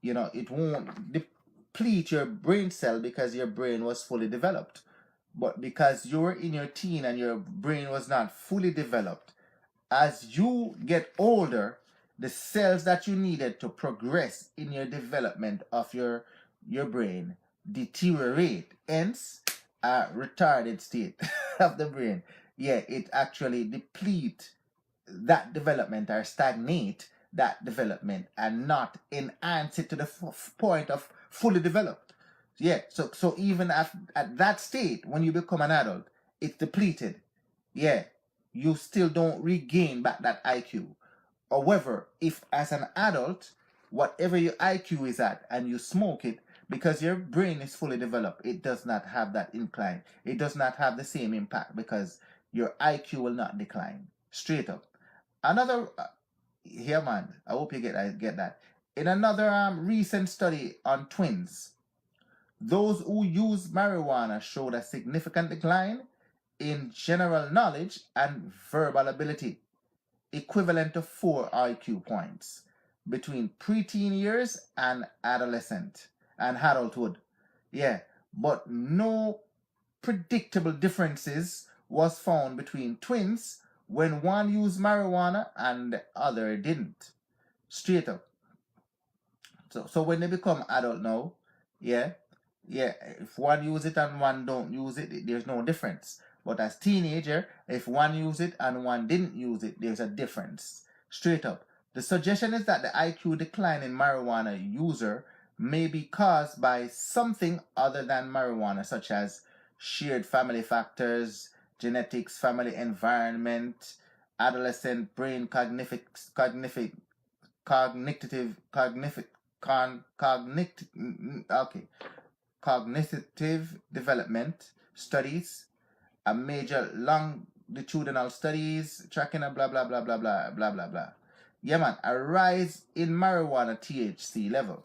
it won't deplete your brain cell because your brain was fully developed. But because you're in your teen and your brain was not fully developed, as you get older, the cells that you needed to progress in your development of your brain deteriorate. Hence, a retarded state of the brain. Yeah, it actually deplete that development or stagnate that development and not enhance it to the point of fully developed. Yeah, so even at that state, when you become an adult, it's depleted. Yeah, you still don't regain back that IQ. However, if as an adult, whatever your IQ is at and you smoke it, because your brain is fully developed, it does not have that incline. It does not have the same impact because your IQ will not decline. Straight up. Another, here man, I hope you get that. In another recent study on twins, those who use marijuana showed a significant decline in general knowledge and verbal ability, equivalent to 4 IQ points between preteen years and adolescent and adulthood. Yeah, but no predictable differences was found between twins when one used marijuana and the other didn't. Straight up. So when they become adult now, if one use it and one don't use it, there's no difference. But as teenager, if one use it and one didn't use it, there's a difference. Straight up. The suggestion is that the IQ decline in marijuana user may be caused by something other than marijuana, such as shared family factors, genetics, family environment, adolescent brain cognitive development studies, a major longitudinal studies, tracking a blah blah blah blah blah blah blah blah. Yeah man, a rise in marijuana THC level.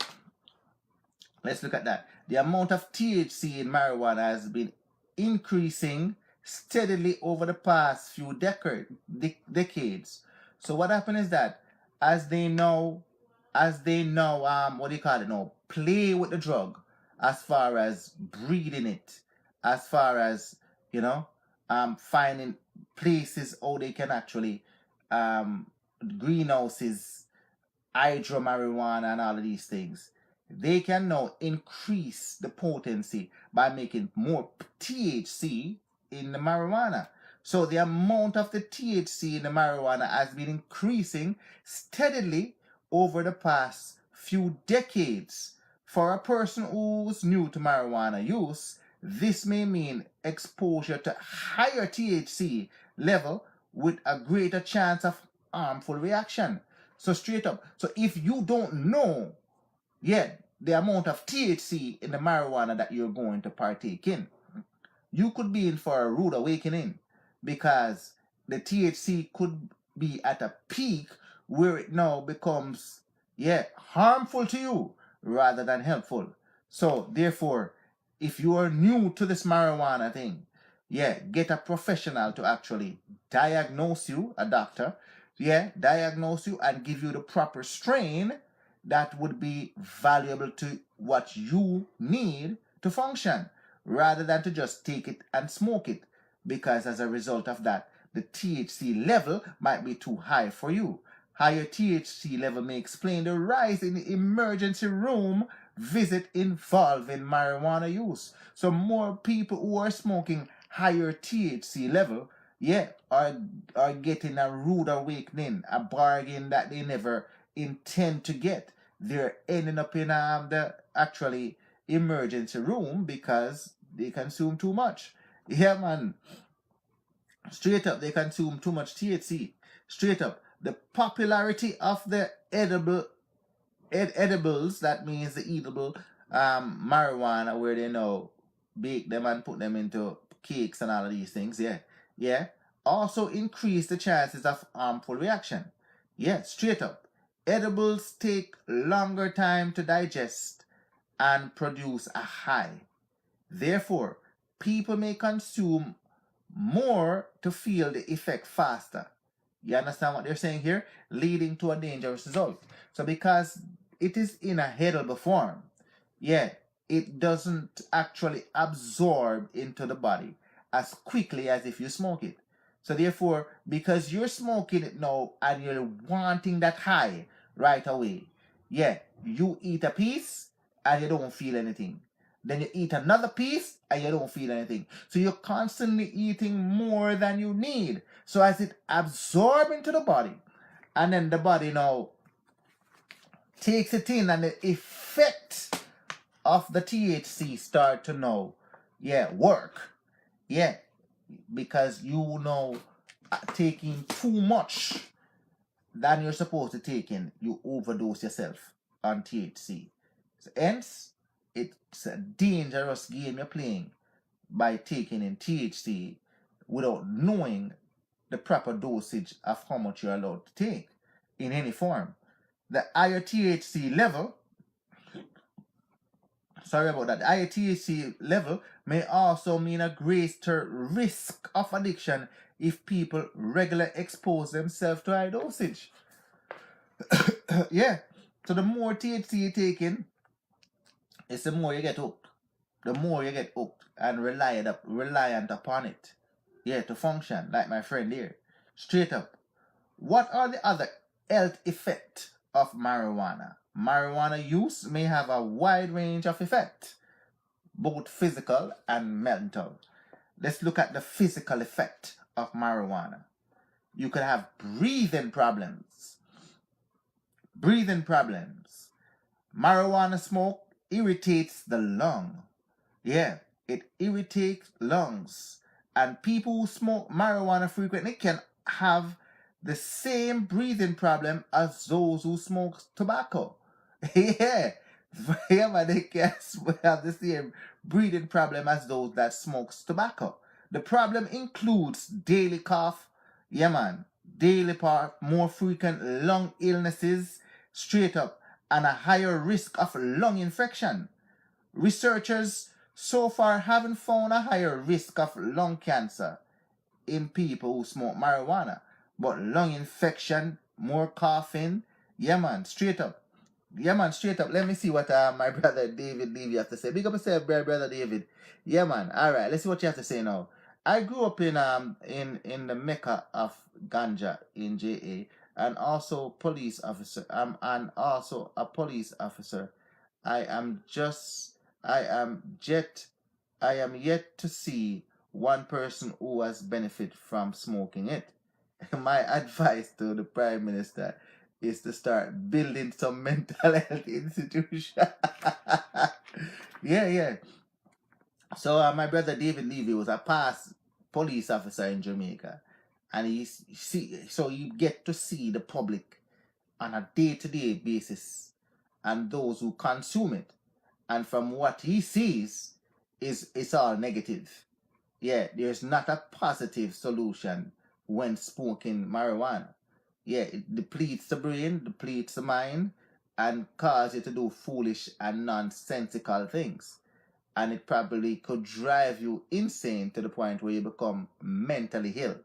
Let's look at that. The amount of THC in marijuana has been increasing steadily over the past few decades. So what happened is that as they now play with the drug, as far as breeding it, as far as finding places how they can actually greenhouses, hydro marijuana and all of these things, they can now increase the potency by making more THC in the marijuana. So the amount of the THC in the marijuana has been increasing steadily over the past few decades. For a person who's new to marijuana use, this may mean exposure to higher THC level with a greater chance of harmful reaction. So straight up, so if you don't know yet the amount of THC in the marijuana that you're going to partake in, you could be in for a rude awakening, because the THC could be at a peak where it now becomes harmful to you rather than helpful. So therefore, if you are new to this marijuana thing, get a professional to actually diagnose you, a doctor, diagnose you and give you the proper strain that would be valuable to what you need to function, rather than to just take it and smoke it, because as a result of that, the THC level might be too high for you. Higher THC level may explain the rise in the emergency room visit involving marijuana use. So more people who are smoking higher THC level, are getting a rude awakening, a bargain that they never intend to get. They're ending up in the actually emergency room because they consume too much. Yeah, man. Straight up, they consume too much THC. Straight up, the popularity of the edibles, that means the eatable marijuana, where they now bake them and put them into cakes and all of these things, also increase the chances of harmful reaction. Straight up, edibles take longer time to digest and produce a high. Therefore, people may consume more to feel the effect faster. You understand what they're saying here? Leading to a dangerous result. So because it is in a edible form, it doesn't actually absorb into the body as quickly as if you smoke it. So therefore, because you're smoking it now and you're wanting that high right away, you eat a piece and you don't feel anything. Then you eat another piece and you don't feel anything. So you're constantly eating more than you need. So as it absorbs into the body, and then the body now takes it in, and the effect of the THC start to now, work. Because you know taking too much than you're supposed to take in, you overdose yourself on THC. So hence, it's a dangerous game you're playing by taking in THC without knowing the proper dosage of how much you're allowed to take in any form. The higher THC level, the higher THC level may also mean a greater risk of addiction if people regularly expose themselves to high dosage. So the more THC you take in, it's the more you get hooked. The more you get hooked and reliant upon it. To function, like my friend here. Straight up. What are the other health effects of marijuana? Marijuana use may have a wide range of effects, both physical and mental. Let's look at the physical effect of marijuana. You could have breathing problems. Marijuana smoke irritates the lung. It irritates lungs. And people who smoke marijuana frequently can have the same breathing problem as those who smoke tobacco. They can have the same breathing problem as those that smoke tobacco. The problem includes daily cough, more frequent lung illnesses, straight up, and a higher risk of lung infection. Researchers so far haven't found a higher risk of lung cancer in people who smoke marijuana, but lung infection, more coughing, straight up. Let me see what my brother David Levy has to say. Big up yourself, brother David. All right, let's see what you have to say now. I grew up in the mecca of ganja in JA, and also police officer. And also a police officer. I am yet to see one person who has benefited from smoking it. My advice to the Prime Minister is to start building some mental health institution. So my brother David Levy was a past police officer in Jamaica, and you get to see the public on a day-to-day basis and those who consume it. And from what he sees, it's all negative. There's not a positive solution when smoking marijuana. It depletes the brain, depletes the mind, and causes you to do foolish and nonsensical things. And it probably could drive you insane to the point where you become mentally ill.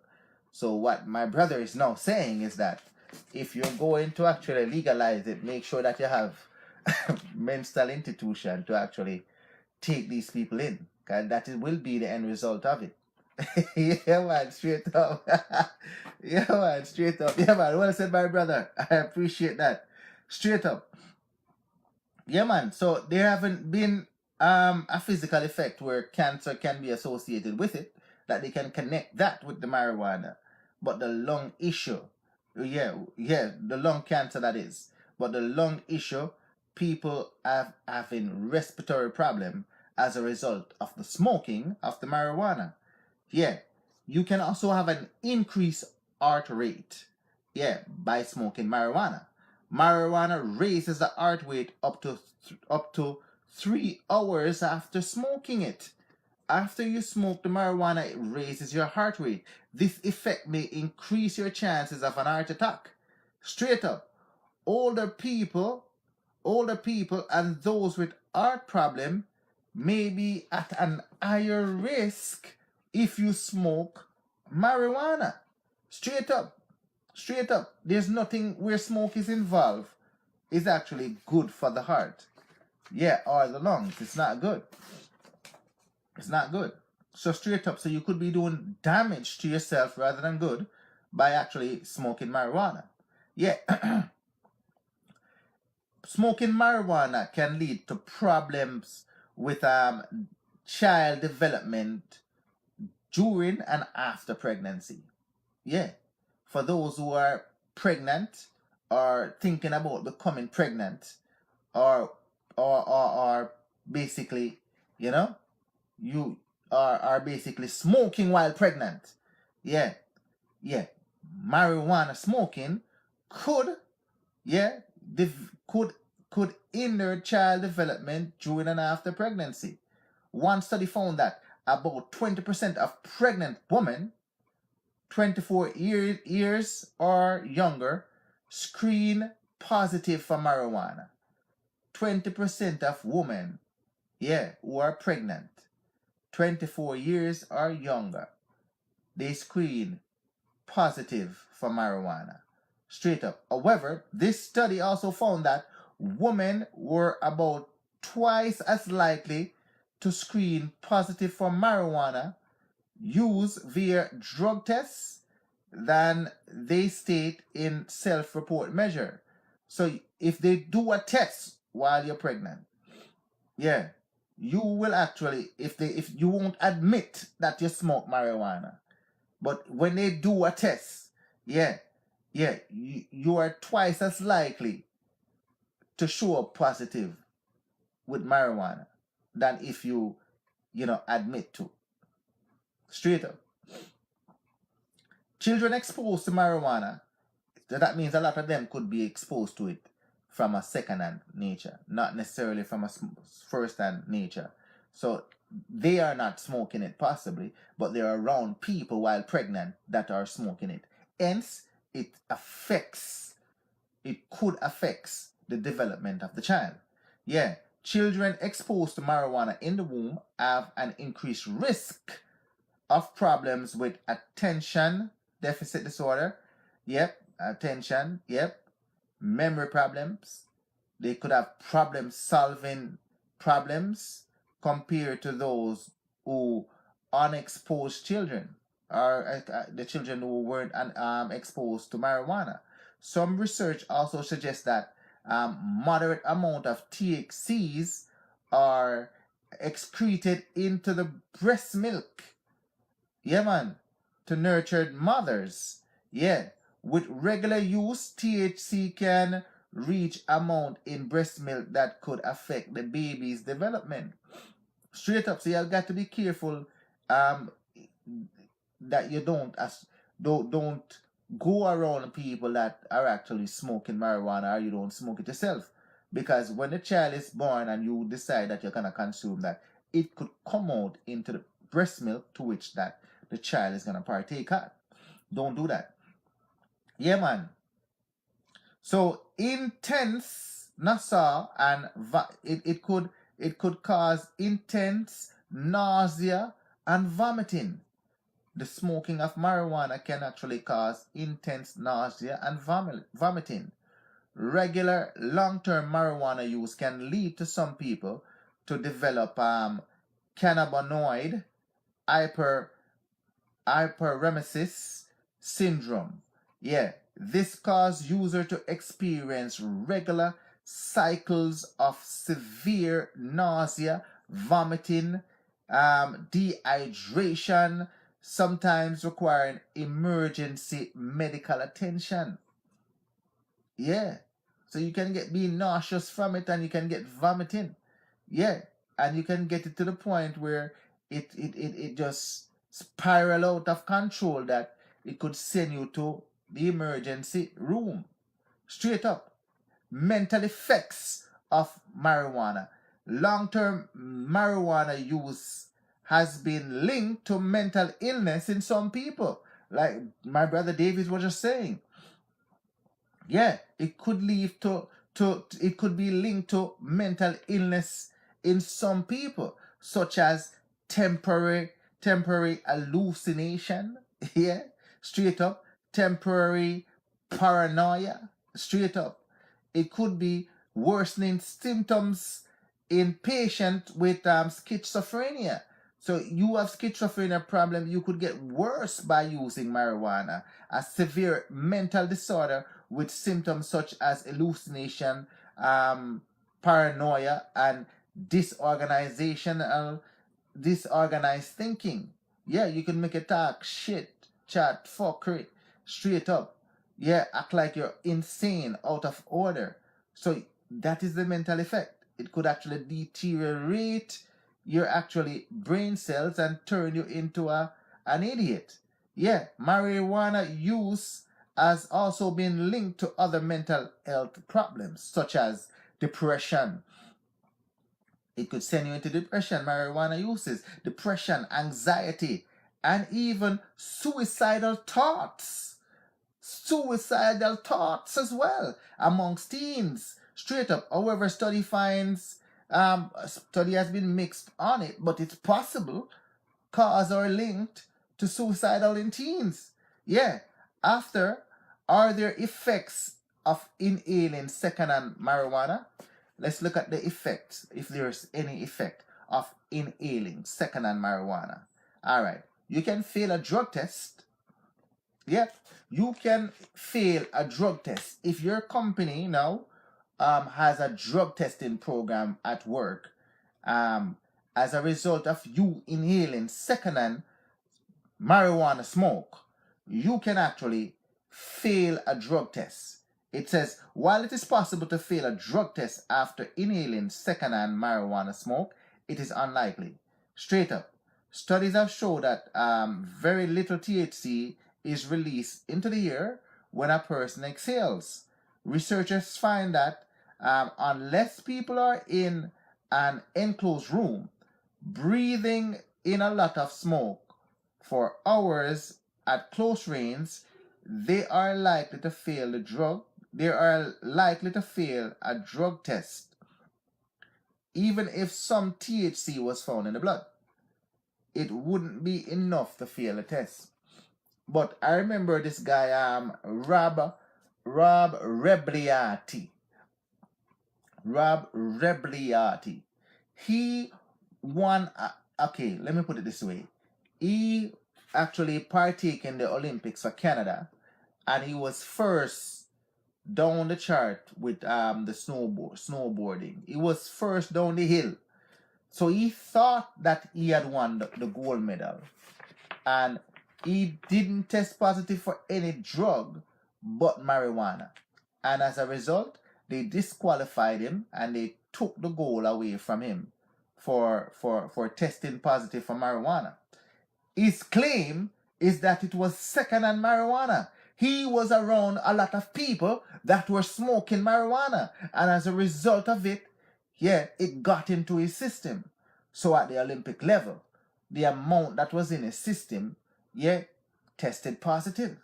So what my brother is now saying is that if you're going to actually legalize it, make sure that you have mental institution to actually take these people in, because that will be the end result of it. Yeah, man, straight up. Yeah, man, straight up. Yeah, man, well said, my brother. I appreciate that. Straight up. Yeah, man. So there haven't been a physical effect where cancer can be associated with it, that they can connect that with the marijuana. But the lung issue, yeah, the lung cancer that is. But the lung issue, people have having respiratory problem as a result of the smoking of the marijuana. Yeah, you can also have an increased heart rate. Yeah, by smoking marijuana. Marijuana raises the heart rate up to 3 hours after smoking it. After you smoke the marijuana, it raises your heart rate. This effect may increase your chances of an heart attack. Straight up, older people, older people, and those with heart problem may be at an higher risk if you smoke marijuana. Straight up, straight up. There's nothing where smoke is involved is actually good for the heart. Yeah, or the lungs. It's not good. It's not good. So straight up, so you could be doing damage to yourself rather than good by actually smoking marijuana. Yeah. Smoking marijuana can lead to problems with child development during and after pregnancy. Yeah. For those who are pregnant or thinking about becoming pregnant or basically, you are basically smoking while pregnant. Yeah. Yeah. Marijuana smoking could could hinder child development during and after pregnancy. One study found that about 20% of pregnant women 24 years or younger screen positive for marijuana. 20% of women, who are pregnant, 24 years or younger, they screen positive for marijuana. Straight up. However, this study also found that women were about twice as likely to screen positive for marijuana use via drug tests than they state in self-report measure. So if they do a test while you're pregnant, you will actually, if you won't admit that you smoke marijuana, but when they do a test, you are twice as likely to show up positive with marijuana than if you admit to. Straight up. Children exposed to marijuana, that means a lot of them could be exposed to it from a second-hand nature, not necessarily from a first-hand nature. So they are not smoking it possibly, but they're around people while pregnant that are smoking it. Hence, it could affect the development of the child. Yeah, children exposed to marijuana in the womb have an increased risk of problems with attention deficit disorder. Attention. Memory problems. They could have problem solving problems compared to those who unexposed children or the children who weren't exposed to marijuana. Some research also suggests that moderate amount of THCs are excreted into the breast milk. Yeah, man. To nurtured mothers. Yeah. With regular use, THC can reach amount in breast milk that could affect the baby's development. Straight up. So you've got to be careful that you don't go around people that are actually smoking marijuana, or you don't smoke it yourself. Because when the child is born and you decide that you're going to consume that, it could come out into the breast milk to which that the child is going to partake at. Don't do that. Yeah, man. So intense nausea and it could cause intense nausea and vomiting. The smoking of marijuana can actually cause intense nausea and vomiting. Regular long-term marijuana use can lead to some people to develop cannabinoid hyperemesis syndrome. Yeah, this causes user to experience regular cycles of severe nausea, vomiting, dehydration, sometimes requiring emergency medical attention. Yeah. So you can get being nauseous from it and you can get vomiting. Yeah. And you can get it to the point where it just spiral out of control that it could send you to the emergency room. Straight up. Mental effects of marijuana. Long-term marijuana use has been linked to mental illness in some people. Like my brother David was just saying. Yeah, it could lead to it could be linked to mental illness in some people, such as temporary hallucination. Yeah, straight up. Temporary paranoia. Straight up. It could be worsening symptoms in patients with schizophrenia. So you have schizophrenia problem, you could get worse by using marijuana. A severe mental disorder with symptoms such as hallucination, paranoia, and disorganized thinking. Yeah, you can make it talk shit, chat, fuckery, straight up. Yeah, act like you're insane, out of order. So that is the mental effect. It could actually deteriorate your actually brain cells and turn you into an idiot. Yeah, marijuana use has also been linked to other mental health problems such as depression. It could send you into depression. Marijuana uses depression, anxiety, and even suicidal thoughts. Suicidal thoughts as well amongst teens. Straight up. However, study has been mixed on it, but it's possible cause or linked to suicidal in teens. Yeah. Are there effects of inhaling secondhand marijuana? Let's look at the effects, if there's any effect of inhaling secondhand marijuana. All right. You can fail a drug test. Yep. You can fail a drug test. If your company now has a drug testing program at work, as a result of you inhaling secondhand marijuana smoke, you can actually fail a drug test. It says, while it is possible to fail a drug test after inhaling secondhand marijuana smoke, it is unlikely. Straight up. Studies have shown that very little THC is released into the air when a person exhales. Researchers find that unless people are in an enclosed room, breathing in a lot of smoke for hours at close range, they are likely to fail a drug test, even if some THC was found in the blood. It wouldn't be enough to fail a test. But I remember this guy, Rob Rebliati. Rob Rebliati. He won. Okay, let me put it this way. He actually partook in the Olympics for Canada, and he was first down the chart with the snowboarding. He was first down the hill. So he thought that he had won the gold medal. And he didn't test positive for any drug but marijuana. And as a result, they disqualified him and they took the gold away from him for testing positive for marijuana. His claim is that it was secondhand marijuana. He was around a lot of people that were smoking marijuana. And as a result of it, yeah, it got into his system. So at the Olympic level, the amount that was in his system, yeah, tested positive.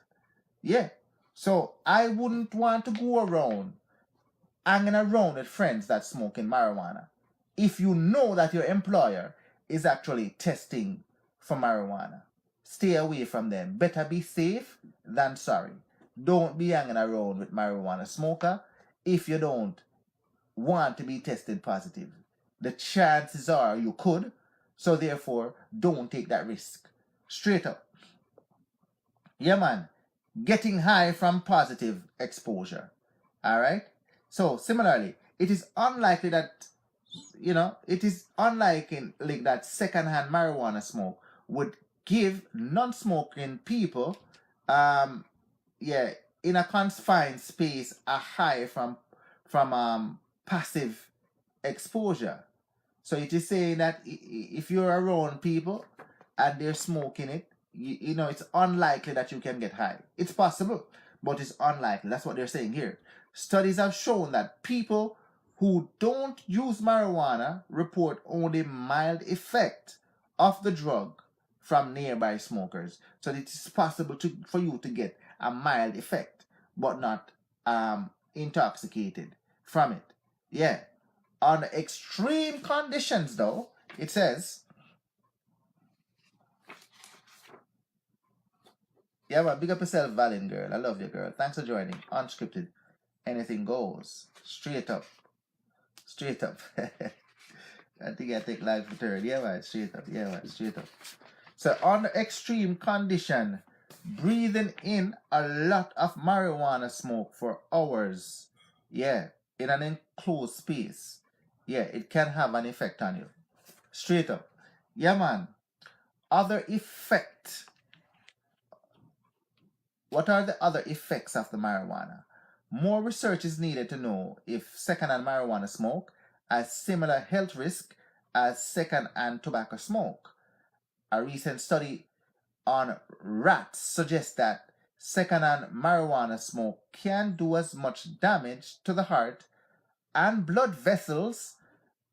Yeah. So I wouldn't want to go around hanging around with friends that smoking marijuana if you know that your employer is actually testing for marijuana. Stay away from them. Better be safe than sorry. Don't be hanging around with marijuana smoker if you don't want to be tested positive. The chances are you could, so therefore don't take that risk. Straight up. Yeah, man. Getting high from positive exposure. All right. So similarly, it is unlikely that it is unlikely that secondhand marijuana smoke would give non-smoking people, um, yeah, in a confined space, a high from passive exposure. So it is saying that if you're around people and they're smoking it, it's unlikely that you can get high. It's possible, but it's unlikely. That's what they're saying here. Studies have shown that people who don't use marijuana report only mild effect of the drug from nearby smokers. So it is possible for you to get a mild effect, but not intoxicated from it. Yeah. On extreme conditions, though, it says, yeah, but big up yourself, Valin girl. I love you, girl. Thanks for joining. Unscripted. Anything goes. Straight up. Straight up. I think I take live for third. Yeah, man. Straight up. Yeah, man. Straight up. So, on extreme condition, breathing in a lot of marijuana smoke for hours, yeah, in an enclosed space, yeah, it can have an effect on you. Straight up. Yeah, man. Other effect. What are the other effects of the marijuana? More research is needed to know if secondhand marijuana smoke has similar health risk as secondhand tobacco smoke. A recent study on rats suggests that secondhand marijuana smoke can do as much damage to the heart and blood vessels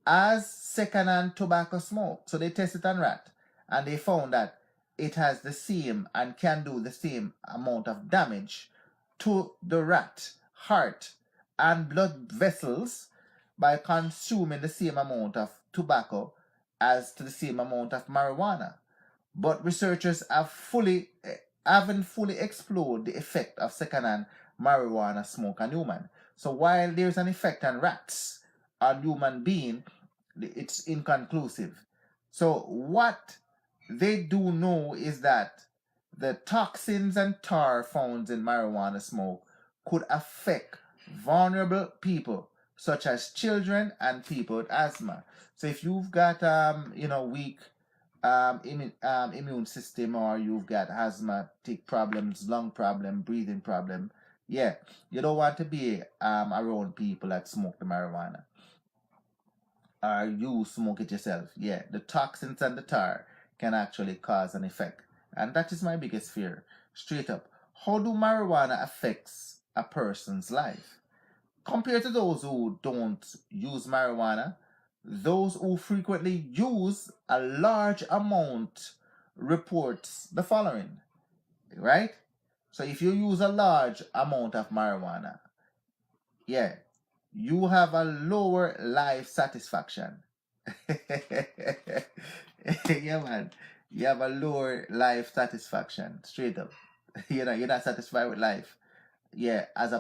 as secondhand tobacco smoke. So they tested on rat and they found that it has the same and can do the same amount of damage to the rat heart and blood vessels by consuming the same amount of tobacco as to the same amount of marijuana. But researchers haven't fully explored the effect of secondhand marijuana smoke on human. So while there's an effect on rats, on human being, it's inconclusive. So what they do know is that the toxins and tar found in marijuana smoke could affect vulnerable people such as children and people with asthma. So if you've got weak immune system, or you've got asthmatic problems, lung problem, breathing problem, yeah, you don't want to be around people that smoke the marijuana. Or you smoke it yourself. Yeah, the toxins and the tar can actually cause an effect. And that is my biggest fear. Straight up. How do marijuana affects a person's life? Compared to those who don't use marijuana, those who frequently use a large amount reports the following, right? So if you use a large amount of marijuana, yeah, you have a lower life satisfaction. Yeah, man. You have a lower life satisfaction. Straight up. You're not satisfied with life. Yeah, as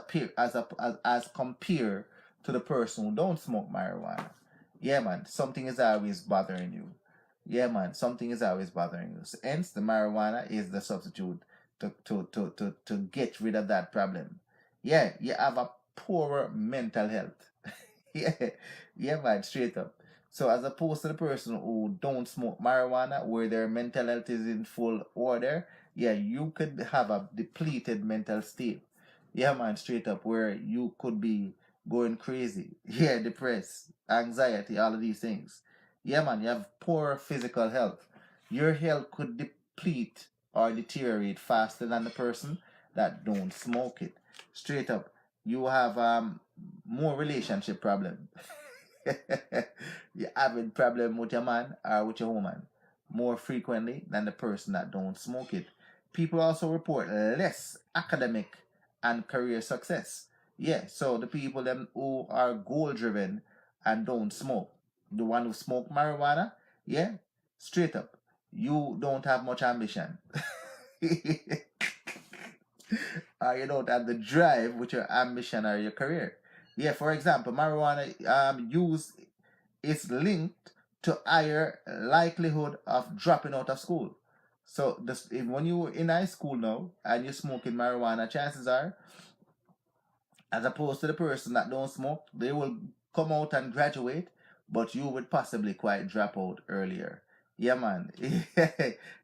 compared to the person who don't smoke marijuana. Yeah, man. Something is always bothering you. Yeah, man. Something is always bothering you. So hence, the marijuana is the substitute to get rid of that problem. Yeah, you have a poorer mental health. Yeah, man, straight up. So as opposed to the person who don't smoke marijuana, where their mental health is in full order, yeah, you could have a depleted mental state. Yeah, man, straight up, where you could be going crazy. Yeah, depressed, anxiety, all of these things. Yeah, man, you have poor physical health. Your health could deplete or deteriorate faster than the person that don't smoke it. Straight up, you have more relationship problem. You're having problem with your man or with your woman more frequently than the person that don't smoke it. People also report less academic and career success. Yeah, so the people them who are goal driven and don't smoke, the one who smoke marijuana, yeah, straight up, you don't have much ambition. Or you don't have the drive with your ambition or your career. Yeah, for example, marijuana use is linked to higher likelihood of dropping out of school. So when you're in high school now and you're smoking marijuana, chances are, as opposed to the person that don't smoke, they will come out and graduate, but you would possibly quite drop out earlier. Yeah, man.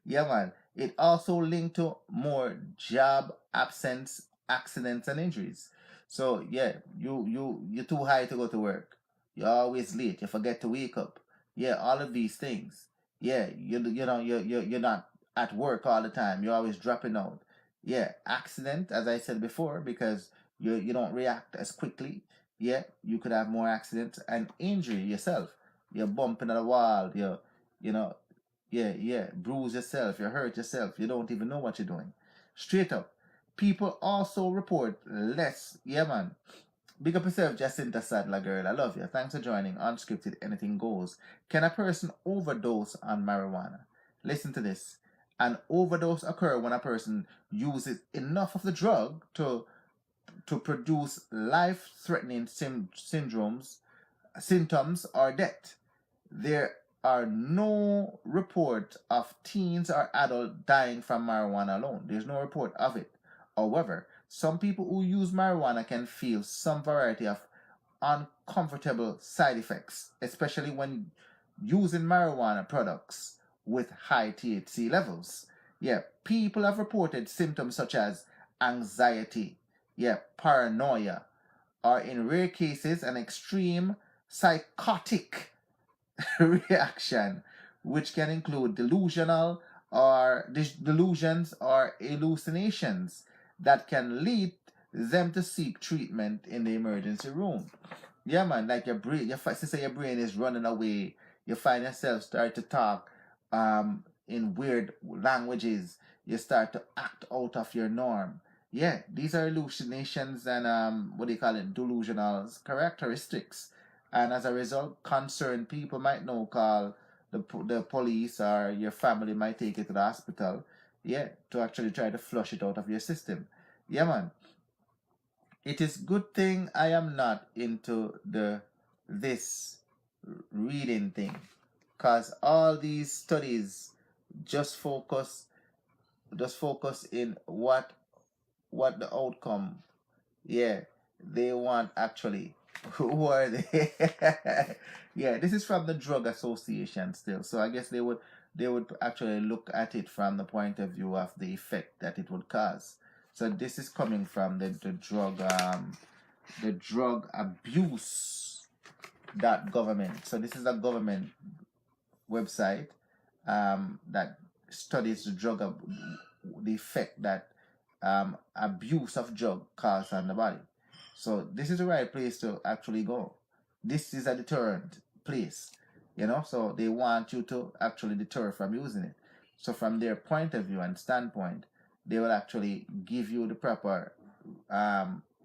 Yeah, man. It also linked to more job absence, accidents, and injuries. So yeah, you're too high to go to work. You're always late. You forget to wake up. Yeah, all of these things. Yeah, you're not at work all the time. You're always dropping out. Yeah, accident, as I said before, because you don't react as quickly. Yeah, you could have more accidents and injury yourself. You're bumping at a wall. You know, bruise yourself. You hurt yourself. You don't even know what you're doing. Straight up. People also report less. Yeah, man. Big up yourself, Jacinta Sadler, girl. I love you. Thanks for joining Unscripted. Anything goes. Can a person overdose on marijuana? Listen to this. An overdose occurs when a person uses enough of the drug to produce life-threatening symptoms, or death. There are no reports of teens or adults dying from marijuana alone. There's no report of it. However, some people who use marijuana can feel some variety of uncomfortable side effects, especially when using marijuana products with high THC levels. Yeah, people have reported symptoms such as anxiety, paranoia, or in rare cases, an extreme psychotic reaction, which can include delusions or hallucinations that can lead them to seek treatment in the emergency room. Yeah, man, like your brain, say your brain is running away. You find yourself start to talk in weird languages. You start to act out of your norm. Yeah, these are hallucinations and what do you call it, delusional characteristics. And as a result, concerned people might know call the police, or your family might take it to the hospital. Yeah, to actually try to flush it out of your system. Yeah, man. It is good thing I am not into this reading thing, cause all these studies just focus in what the outcome. Yeah, they want actually. Who are they? Yeah, this is from the Drug Association still. So I guess they would actually look at it from the point of view of the effect that it would cause. So this is coming from the drug abuse dot government. So this is a government website that studies the effect that abuse of drug causes on the body. So this is the right place to actually go. This is a deterrent place, so they want you to actually deter from using it. So from their point of view and standpoint, they will actually give you the proper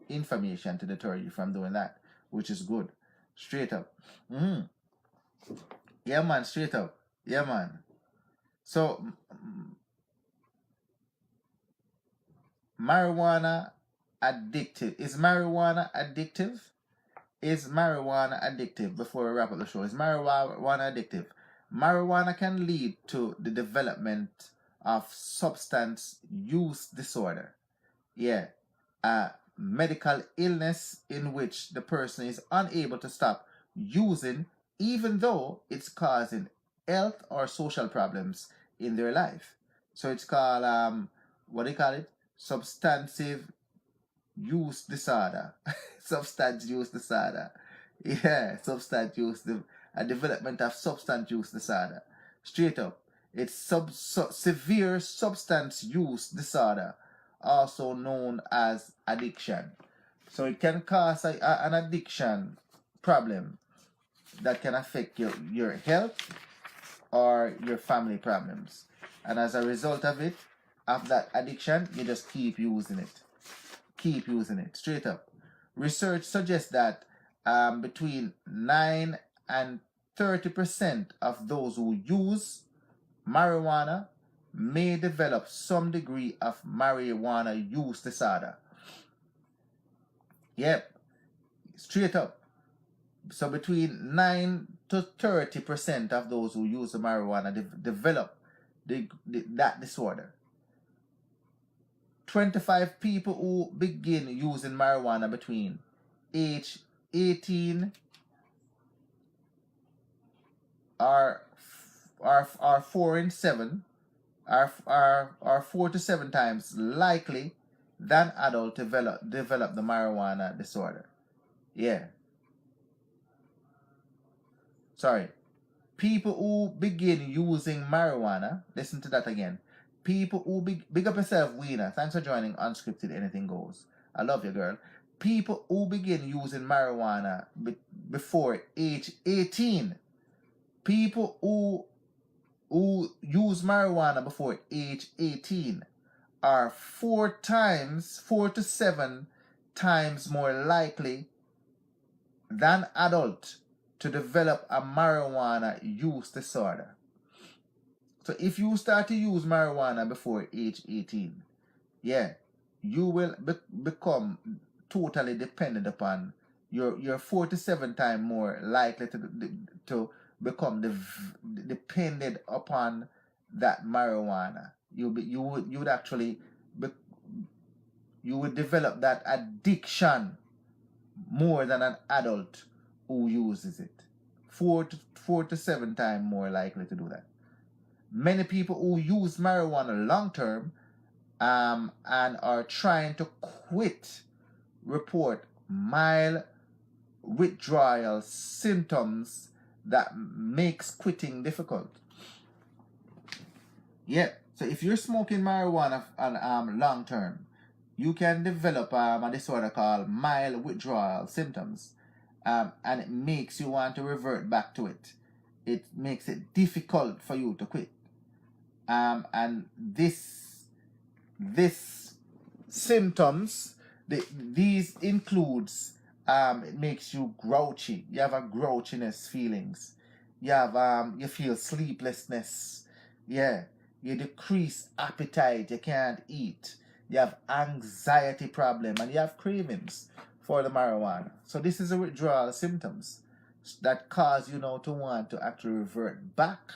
information to deter you from doing that, which is good. Straight up. Yeah, man, straight up. Yeah, man. So marijuana addictive. Is marijuana addictive? Is marijuana addictive? Before we wrap up the show, is marijuana addictive? Marijuana can lead to the development of substance use disorder. Yeah. A medical illness in which the person is unable to stop using even though it's causing health or social problems in their life. So it's called what do you call it? Substantive use disorder. Substance use disorder. Yeah, a development of substance use disorder. Straight up. It's severe substance use disorder, also known as addiction. So it can cause an addiction problem that can affect your health or your family problems. And as a result of that addiction, you just keep using it. Keep using it, straight up. Research suggests that between 9 and 30% of those who use marijuana may develop some degree of marijuana use disorder. Yep, straight up. So between 9 to 30% of those who use the marijuana develop that disorder. 25 people who begin using marijuana between age 18 are 4 and 7 are 4 to 7 times likely than adult develop the marijuana disorder. Yeah. Sorry. People who begin using marijuana, listen to that again. People who big up yourself, Weena. Thanks for joining Unscripted Anything Goes. I love you, girl. People who begin using marijuana before age 18. People who use marijuana before age 18 are 4 to 7 times more likely than adult to develop a marijuana use disorder. So if you start to use marijuana before age 18, yeah, you will become totally dependent upon, you're 4 to 7 times more likely to become dependent upon that marijuana. You would actually you would develop that addiction more than an adult who uses it. 4 to 7 times more likely to do that. Many people who use marijuana long term and are trying to quit report mild withdrawal symptoms that makes quitting difficult. Yeah, so if you're smoking marijuana long term, you can develop a disorder called mild withdrawal symptoms, and it makes you want to revert back to it. It makes it difficult for you to quit. And this symptoms, these includes, it makes you grouchy. You have a grouchiness feelings. You have you feel sleeplessness. Yeah, you decrease appetite. You can't eat. You have anxiety problem, and you have cravings for the marijuana. So this is a withdrawal symptoms that cause you now to want to actually revert back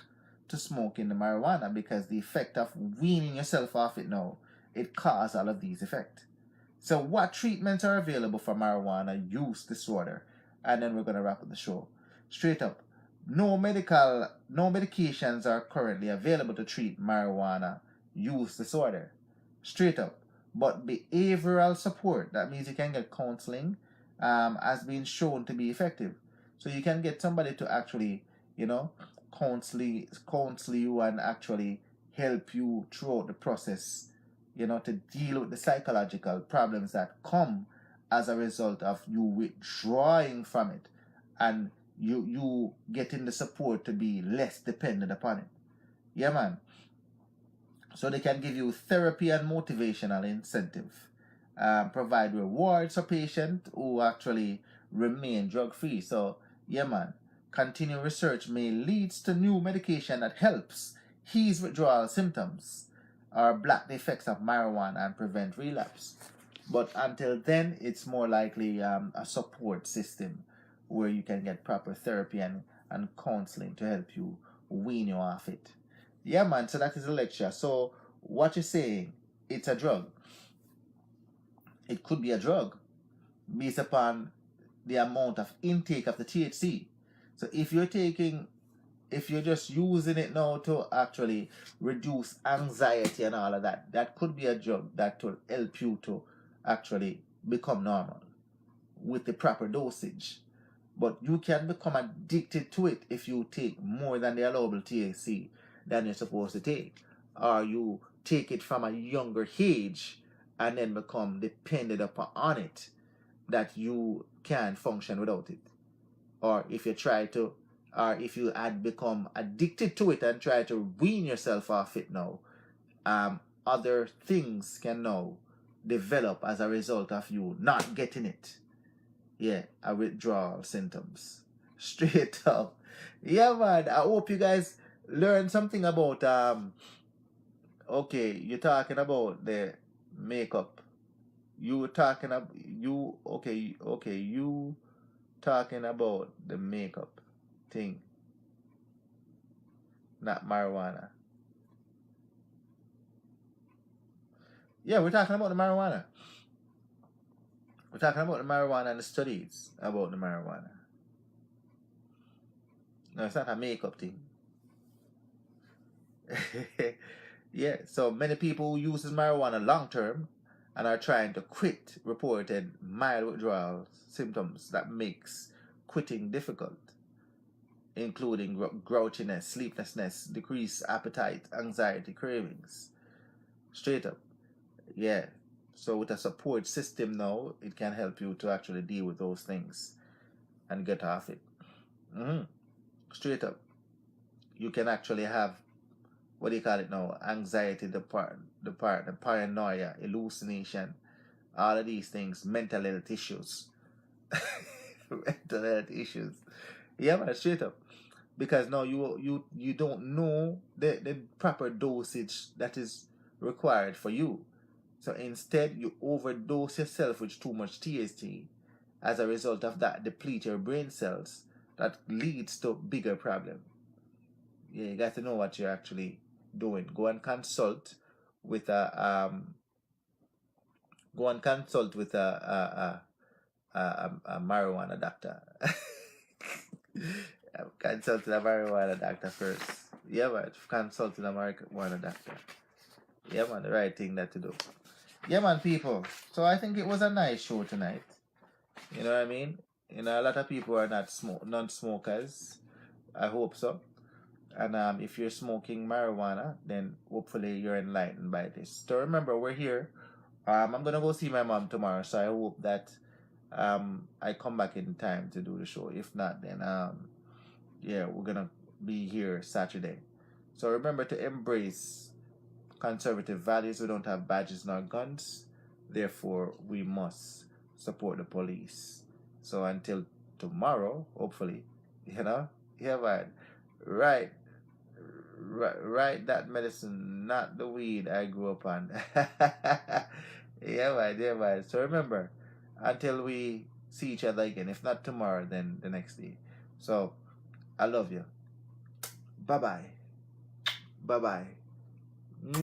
to smoking the marijuana, because the effect of weaning yourself off it now, it causes all of these effects. So what treatments are available for marijuana use disorder? And then we're going to wrap up the show. Straight up, no medications are currently available to treat marijuana use disorder. Straight up. But behavioral support, that means you can get counseling, has been shown to be effective. So you can get somebody to actually, counsel you and actually help you throughout the process, to deal with the psychological problems that come as a result of you withdrawing from it, and you getting the support to be less dependent upon it. Yeah, man. So they can give you therapy and motivational incentive, provide rewards for patients who actually remain drug-free. So, yeah, man. Continued research may lead to new medication that helps ease withdrawal symptoms or block the effects of marijuana and prevent relapse. But until then, it's more likely a support system where you can get proper therapy and counseling to help you wean you off it. Yeah, man, so that is the lecture. So what you're saying, it's a drug. It could be a drug based upon the amount of intake of the THC. So if you're just using it now to actually reduce anxiety and all of that, that could be a drug that will help you to actually become normal with the proper dosage. But you can become addicted to it if you take more than the allowable THC than you're supposed to take. Or you take it from a younger age and then become dependent upon it, that you can't function without it. Or if you had become addicted to it and try to wean yourself off it now, other things can now develop as a result of you not getting it. Yeah, a withdrawal symptoms. Straight up. Yeah, man. I hope you guys learned something about okay, you're talking about the makeup. You talking about you talking about the makeup thing, not marijuana. Yeah, we're talking about the marijuana. We're talking about the marijuana and the studies about the marijuana. No, it's not a makeup thing. Yeah, so many people who use marijuana long term and are trying to quit reported mild withdrawal symptoms that makes quitting difficult, including grouchiness, sleeplessness, decreased appetite, anxiety, cravings. Straight up. Yeah. So with a support system now, it can help you to actually deal with those things and get off it. Straight up. You can actually have, what do you call it now? Anxiety, the paranoia, hallucination, all of these things, mental health issues. Mental health issues. Yeah, man, straight up. Because now you don't know the proper dosage that is required for you. So instead, you overdose yourself with too much THC. As a result of that, deplete your brain cells. That leads to bigger problem. Yeah, you got to know what you're actually doing. Go and consult with a marijuana doctor. Consult a marijuana doctor first. Yeah, man. Consult a marijuana doctor. Yeah, man. The right thing that to do. Yeah, man, people. So I think it was a nice show tonight. You know what I mean? You know, a lot of people are not non-smokers. I hope so. And if you're smoking marijuana, then hopefully you're enlightened by this. So remember, we're here. I'm gonna go see my mom tomorrow, so I hope that I come back in time to do the show. If not, then yeah, we're gonna be here Saturday. So remember to embrace conservative values. We don't have badges nor guns. Therefore, we must support the police. So until tomorrow, hopefully, you know, yeah, man. Right. Right, that medicine, not the weed I grew up on. Yeah, man, yeah, man. So remember, until we see each other again, if not tomorrow, then the next day. So, I love you. Bye bye. Bye bye.